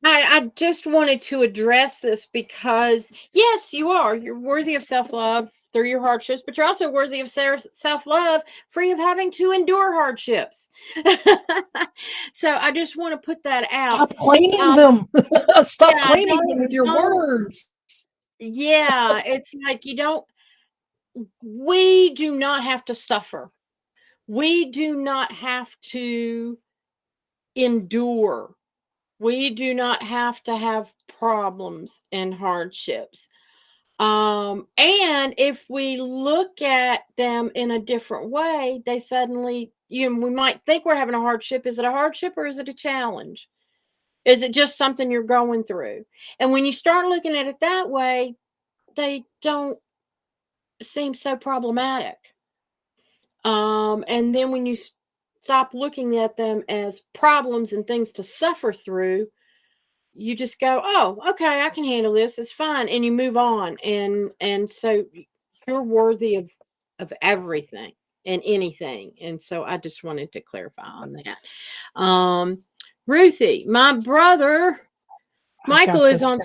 I just wanted to address this because, yes, you are. You're worthy of self-love through your hardships, but you're also worthy of self-love free of having to endure hardships. So I just want to put that out. Stop claiming them. Stop claiming them with your words. Yeah, it's like we do not have to suffer. We do not have to endure. We do not have to have problems and hardships. And if we look at them in a different way, they suddenly, we might think we're having a hardship. Is it a hardship or is it a challenge? Is it just something you're going through? And when you start looking at it that way, they don't seem so problematic. And then when you stop looking at them as problems and things to suffer through, you just go, oh, okay, I can handle this. It's fine. And you move on. And so you're worthy of everything and anything. And so I just wanted to clarify on that. Ruthie, my brother Michael is on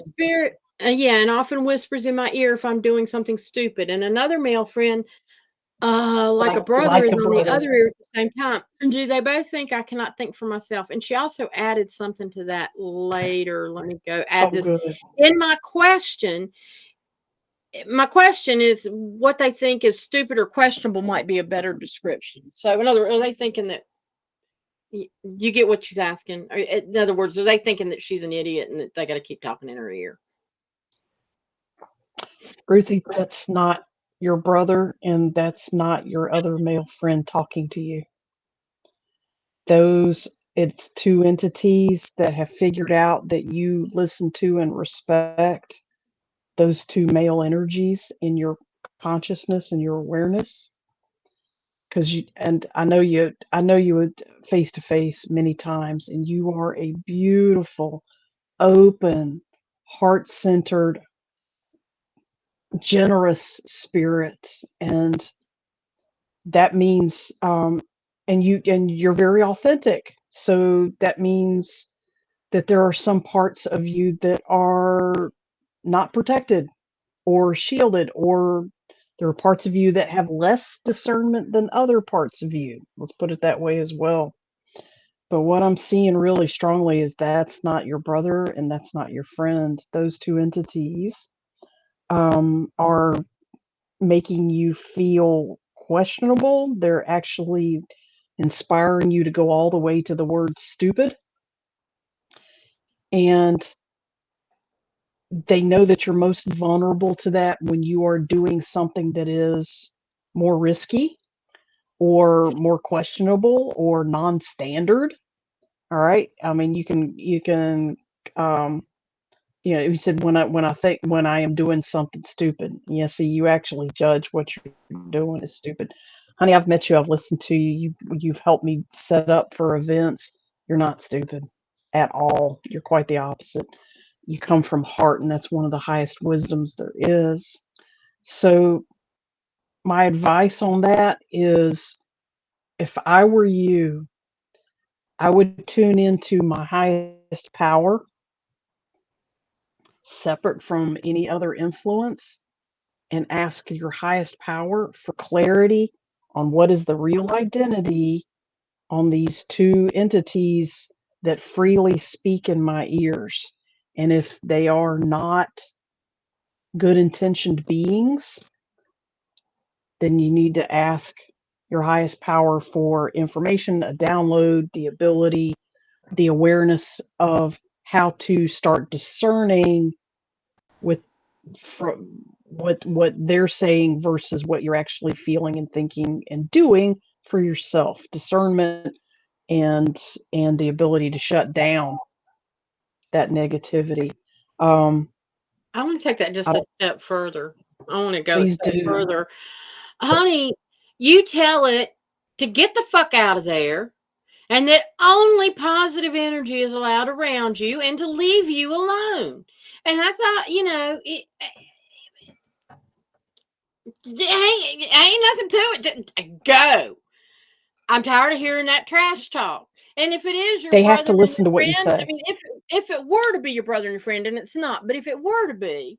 Yeah, and often whispers in my ear if I'm doing something stupid. And another male friend, like a brother, Like is a on the brother. other ear at the same time. Do they both think I cannot think for myself? And she also added something to that later. Let me go add Oh, this good. in my question. My question is what they think is stupid or questionable might be a better description. So, in other words, are they thinking that you get what she's asking? In other words, are they thinking that she's an idiot and that they got to keep talking in her ear? Ruthie, that's not your brother, and that's not your other male friend talking to you. It's two entities that have figured out that you listen to and respect those two male energies in your consciousness and your awareness. I know you would face to face many times, and you are a beautiful, open, heart-centered, generous spirit, and that means and you're very authentic. So that means that there are some parts of you that are not protected or shielded, or there are parts of you that have less discernment than other parts of you. Let's put it that way as well. But what I'm seeing really strongly is that's not your brother and that's not your friend. Those two entities are making you feel questionable. They're actually inspiring you to go all the way to the word stupid. And they know that you're most vulnerable to that when you are doing something that is more risky or more questionable or non-standard. All right. I mean, um, you said when I am doing something stupid. Yeah, see, you actually judge what you're doing is stupid. Honey, I've met you, I've listened to you, you've helped me set up for events. You're not stupid at all. You're quite the opposite. You come from heart, and that's one of the highest wisdoms there is. So my advice on that is if I were you, I would tune into my highest power separate from any other influence and ask your highest power for clarity on what is the real identity on these two entities that freely speak in my ears. And if they are not good intentioned beings, then you need to ask your highest power for information, a download, the ability, the awareness of how to start discerning with from what they're saying versus what you're actually feeling and thinking and doing for yourself. Discernment and the ability to shut down that negativity. Um, I want to take that just I a don't. step further. I want to go a Please step do. further. Honey, you tell it to get the fuck out of there and that only positive energy is allowed around you and to leave you alone. And that's all, ain't nothing to it. Just go. I'm tired of hearing that trash talk. And if it is your They have brother to and listen to your what you friend, I say. mean, if it were to be your brother and your friend, and it's not, but if it were to be,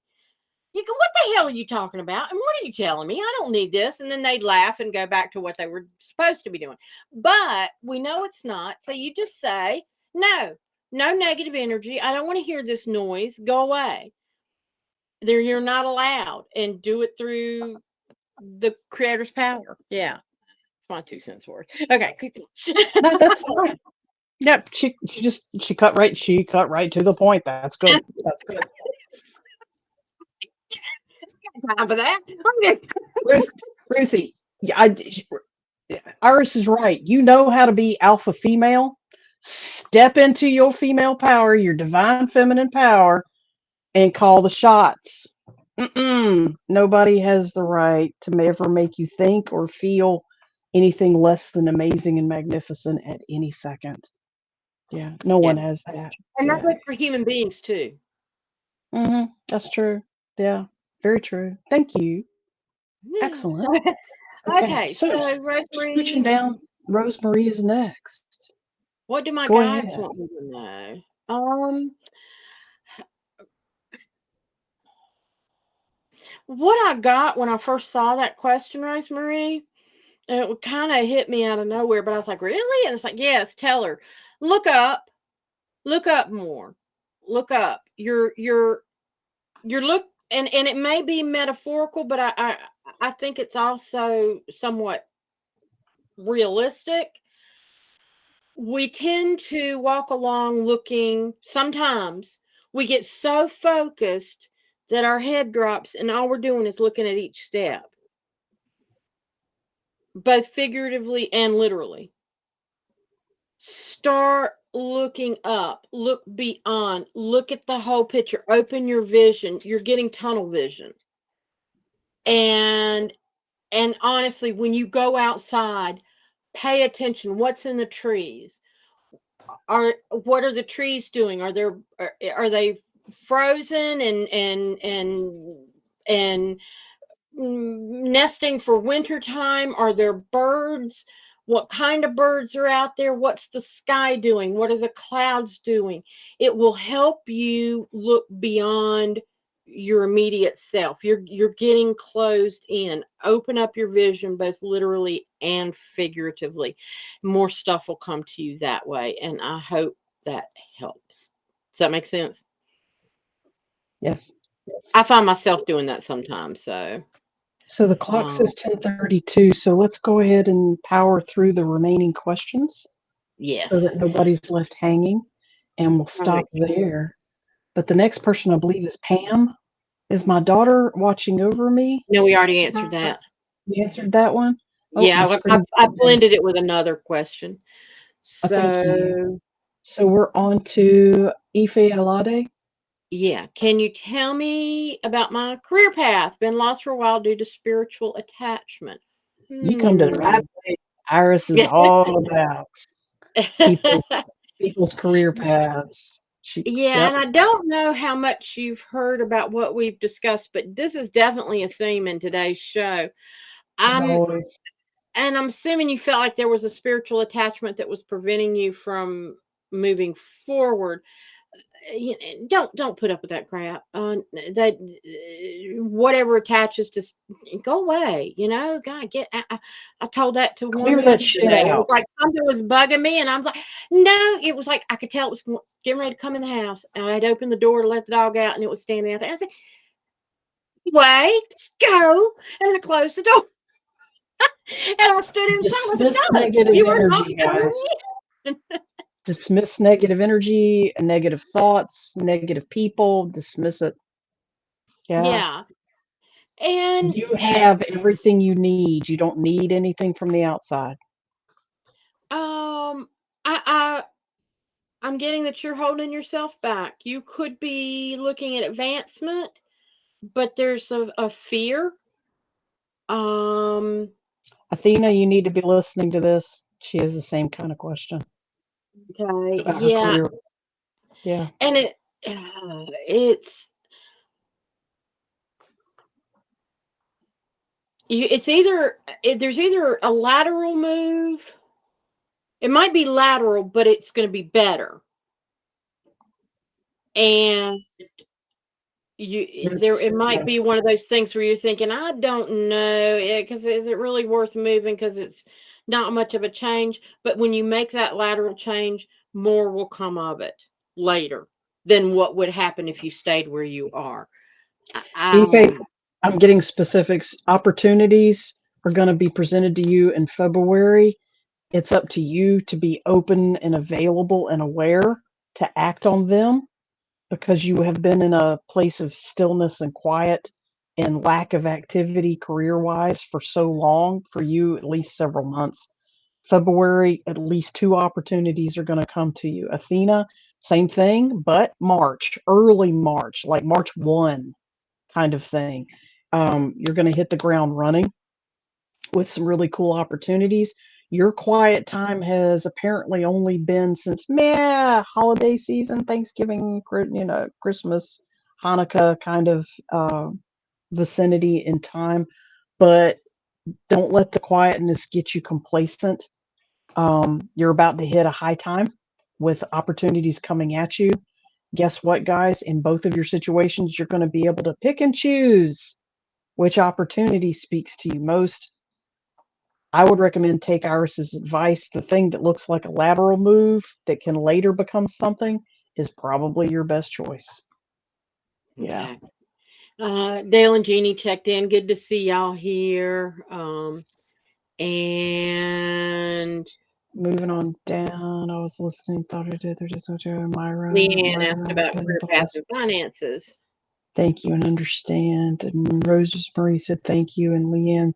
you go, what the hell are you talking about? And what are you telling me? I don't need this. And then they'd laugh and go back to what they were supposed to be doing. But we know it's not. So you just say, no negative energy. I don't want to hear this noise. Go away. There, you're not allowed, and do it through the creator's power. Yeah. It's my 2 cents worth. Okay. No, that's fine. Yep, she cut right to the point. That's good. That's good. Time for that. Ruth, Ruthie, Iris is right. You know how to be alpha female. Step into your female power, your divine feminine power, and call the shots. Nobody has the right to ever make you think or feel anything less than amazing and magnificent at any second. Yeah, no Yeah. one has that. And that Yeah. goes for human beings too. That's true. Yeah, very true. Thank you. Excellent. Okay, Okay, so so switching Rosemary, down, Rosemary is next. what do my Go guides ahead. want me to know? what I got when I first saw that question, Rosemarie, and it kind of hit me out of nowhere, but I was like, really? And it's like, yes, tell her, look up, look up more, look up. Your look, and it may be metaphorical, but I think it's also somewhat realistic. We tend to walk along looking, sometimes we get so focused that our head drops and all we're doing is looking at each step, both figuratively and literally. Start looking up, look beyond, look at the whole picture, open your vision. You're getting tunnel vision. And honestly, when you go outside, pay attention. What's in the trees? What are the trees doing? Are they frozen and nesting for winter time? Are there birds? What kind of birds are out there? What's the sky doing? What are the clouds doing? It will help you look beyond your immediate self. You're getting closed in. Open up your vision both literally and figuratively. More stuff will come to you that way, and I hope that helps. Does that make sense? Yes. I find myself doing that sometimes, So the clock says 10:32, so let's go ahead and power through the remaining questions so that yes. nobody's left hanging, and we'll stop there. But the next person, I believe, is Pam. Is my daughter watching over me? No, we already answered that. We answered that one? Oh, my Yeah, screen I blended it with another question. Oh, thank you. So, So we're on to Ife Alade. yeah, can you tell me about my career path? Been lost for a while due to spiritual attachment. You come to the right place. Iris is all about people's career paths. Yeah, and I don't know how much you've heard about what we've discussed, but this is definitely a theme in today's show. Always. And I'm assuming you felt like there was a spiritual attachment that was preventing you from moving forward. Don't put up with that crap. That whatever attaches to go away. God, I told that to one Clear that shit today. It was out. like something was bugging me, and I was like, no. It was like I could tell it was getting ready to come in the house, and I had opened the door to let the dog out, and it was standing out there. I said, "Wait, just go," and I closed the door. And I stood inside. I said, Dismiss "No, negative you are not energy, guys. me." Dismiss negative energy, negative thoughts, negative people. Dismiss it. Yeah. And You have everything you need. You don't need anything from the outside. um I I'm getting that you're holding yourself back. You could be looking at advancement, but there's a fear. Um Athena, you need to be listening to this. She has the same kind of question okay, about her yeah. career. Yeah. And it's it's either there's either a lateral move. It might be lateral, but it's going to be better. And it might be one of those things where you're thinking, I don't know, because is it really worth moving, because it's not much of a change. But when you make that lateral change, more will come of it later than what would happen if you stayed where you are. Ife, I'm getting specifics. Opportunities are going to be presented to you in February. It's up to you to be open and available and aware to act on them, because you have been in a place of stillness and quiet and lack of activity career wise for so long, for you, at least several months. February, at least 2 opportunities are going to come to you. Athena, same thing, but March, early March, like March 1 kind of thing. You're going to hit the ground running with some really cool opportunities. Your quiet time has apparently only been since holiday season, Thanksgiving, Christmas, Hanukkah kind of vicinity in time. But don't let the quietness get you complacent. You're about to hit a high time with opportunities coming at you. Guess what, guys? In both of your situations, you're going to be able to pick and choose which opportunity speaks to you most. I would recommend take Iris's advice. The thing that looks like a lateral move that can later become something is probably your best choice. Yeah. Dale and Jeannie checked in. Good to see y'all here. And moving on down, I was listening, thought I did. There's just Myra. Leanne asked about career path and finances. Thank you and understand. And Rose Marie said thank you. And Leanne,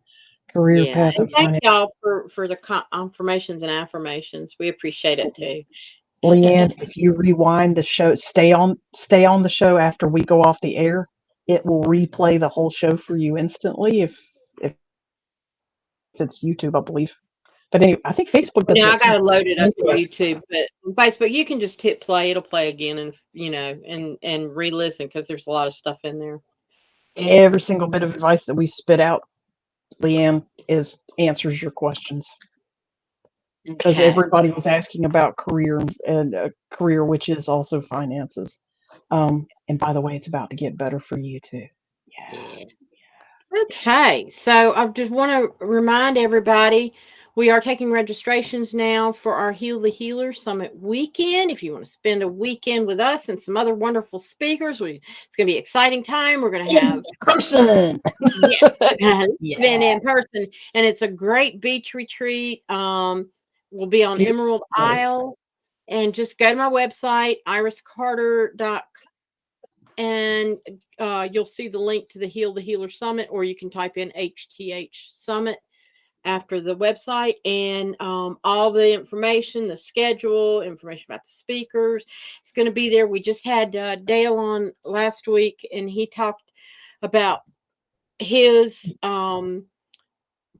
career path and thank y'all for the confirmations and affirmations. We appreciate it too. Leanne, if you rewind the show, stay on the show after we go off the air. It will replay the whole show for you instantly if it's YouTube, I believe. But anyway, I think Facebook does. Yeah, I gotta load it up to YouTube, but Facebook you can just hit play. It'll play again, and and re-listen because there's a lot of stuff in there. Every single bit of advice that we spit out, Leanne, answers your questions. Because everybody was asking about career and career, which is also finances. And by the way, it's about to get better for you too. Yeah. Okay, so I just want to remind everybody we are taking registrations now for our Heal the Healer Summit weekend. If you want to spend a weekend with us and some other wonderful speakers, it's going to be an exciting time. We're going to have person. Spend in person, and it's a great beach retreat. We'll be on Emerald Isle, and just go to my website, iriscarter.com. And you'll see the link to the Heal the Healer Summit, or you can type in HTH Summit after the website, and all the information, the schedule, information about the speakers. It's going to be there. We just had Dale on last week, and he talked about his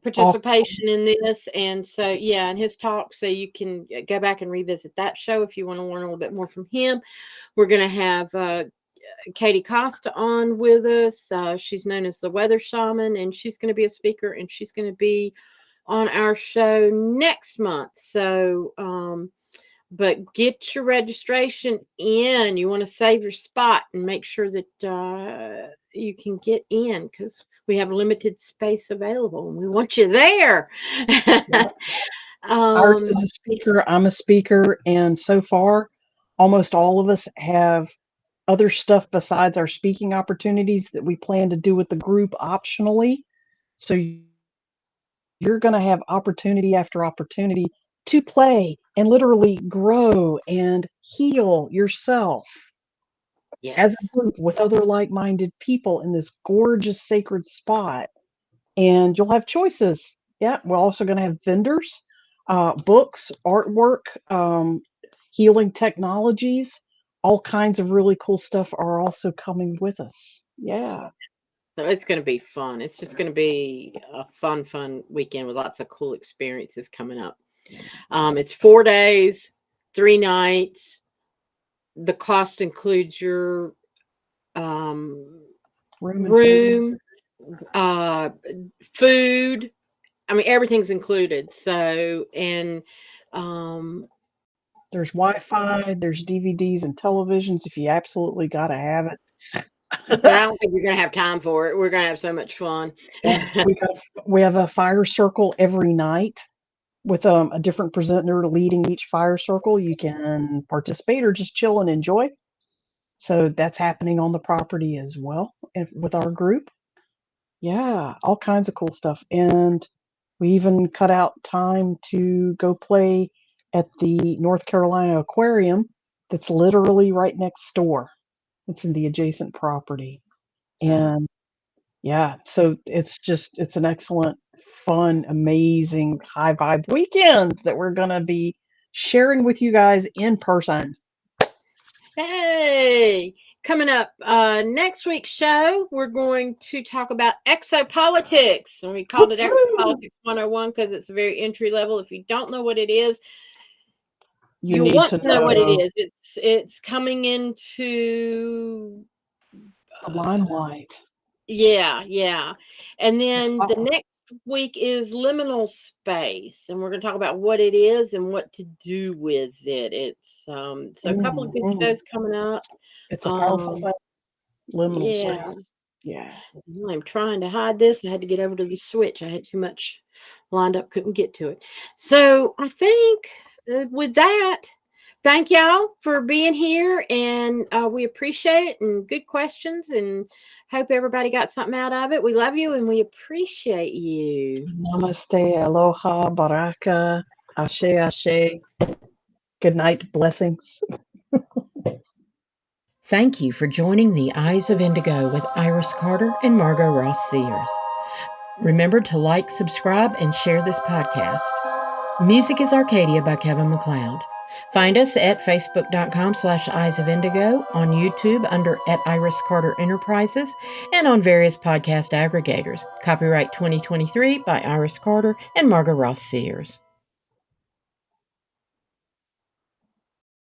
participation in this, and so and his talk, so you can go back and revisit that show if you want to learn a little bit more from him. We're going to have Katie Costa on with us. She's known as the Weather Shaman, and she's going to be a speaker, and she's going to be on our show next month. So but get your registration in. You want to save your spot and make sure that you can get in, because we have limited space available and we want you there. Art is a speaker, I'm a speaker, and so far almost all of us have other stuff besides our speaking opportunities that we plan to do with the group optionally. So you're going to have opportunity after opportunity to play and literally grow and heal yourself as a group with other like-minded people in this gorgeous sacred spot. And you'll have choices. Yeah, we're also going to have vendors, books, artwork, healing technologies. All kinds of really cool stuff are also coming with us. Yeah. So it's going to be fun. It's just going to be a fun weekend with lots of cool experiences coming up. It's 4 days, 3 nights. The cost includes your room, food. I mean, everything's included. So, and there's Wi-Fi, there's DVDs and televisions if you absolutely got to have it. But I don't think you're going to have time for it. We're going to have so much fun. We have a fire circle every night with a different presenter leading each fire circle. You can participate or just chill and enjoy. So that's happening on the property as well with our group. Yeah, all kinds of cool stuff. And we even cut out time to go play at the North Carolina Aquarium that's literally right next door. It's in the adjacent property. And yeah, so it's an excellent, fun, amazing, high vibe weekend that we're going to be sharing with you guys in person. Hey, coming up next week's show, we're going to talk about exopolitics. And we called it Exopolitics 101 because it's very entry level. If you don't know what it is, you want to know what it is. It's coming into the limelight. Yeah. And then the next week is liminal space, and we're going to talk about what it is and what to do with it. It's so a couple of good shows coming up. It's a powerful thing. Liminal space. Yeah. I'm trying to hide this. I had to get over to the switch. I had too much lined up, couldn't get to it. So I think with that, thank y'all for being here, and we appreciate it, and good questions, and hope everybody got something out of it. We love you, and we appreciate you. Namaste, aloha, baraka, ashe, ashe. Good night, blessings. Thank you for joining the Eyes of Indigo with Iris Carter and Margot Ross Sears. Remember to like, subscribe, and share this podcast. Music is Arcadia by Kevin MacLeod. Find us at facebook.com/Eyes of Indigo, on YouTube under @Iris Carter Enterprises, and on various podcast aggregators. Copyright 2023 by Iris Carter and Margot Ross Sears.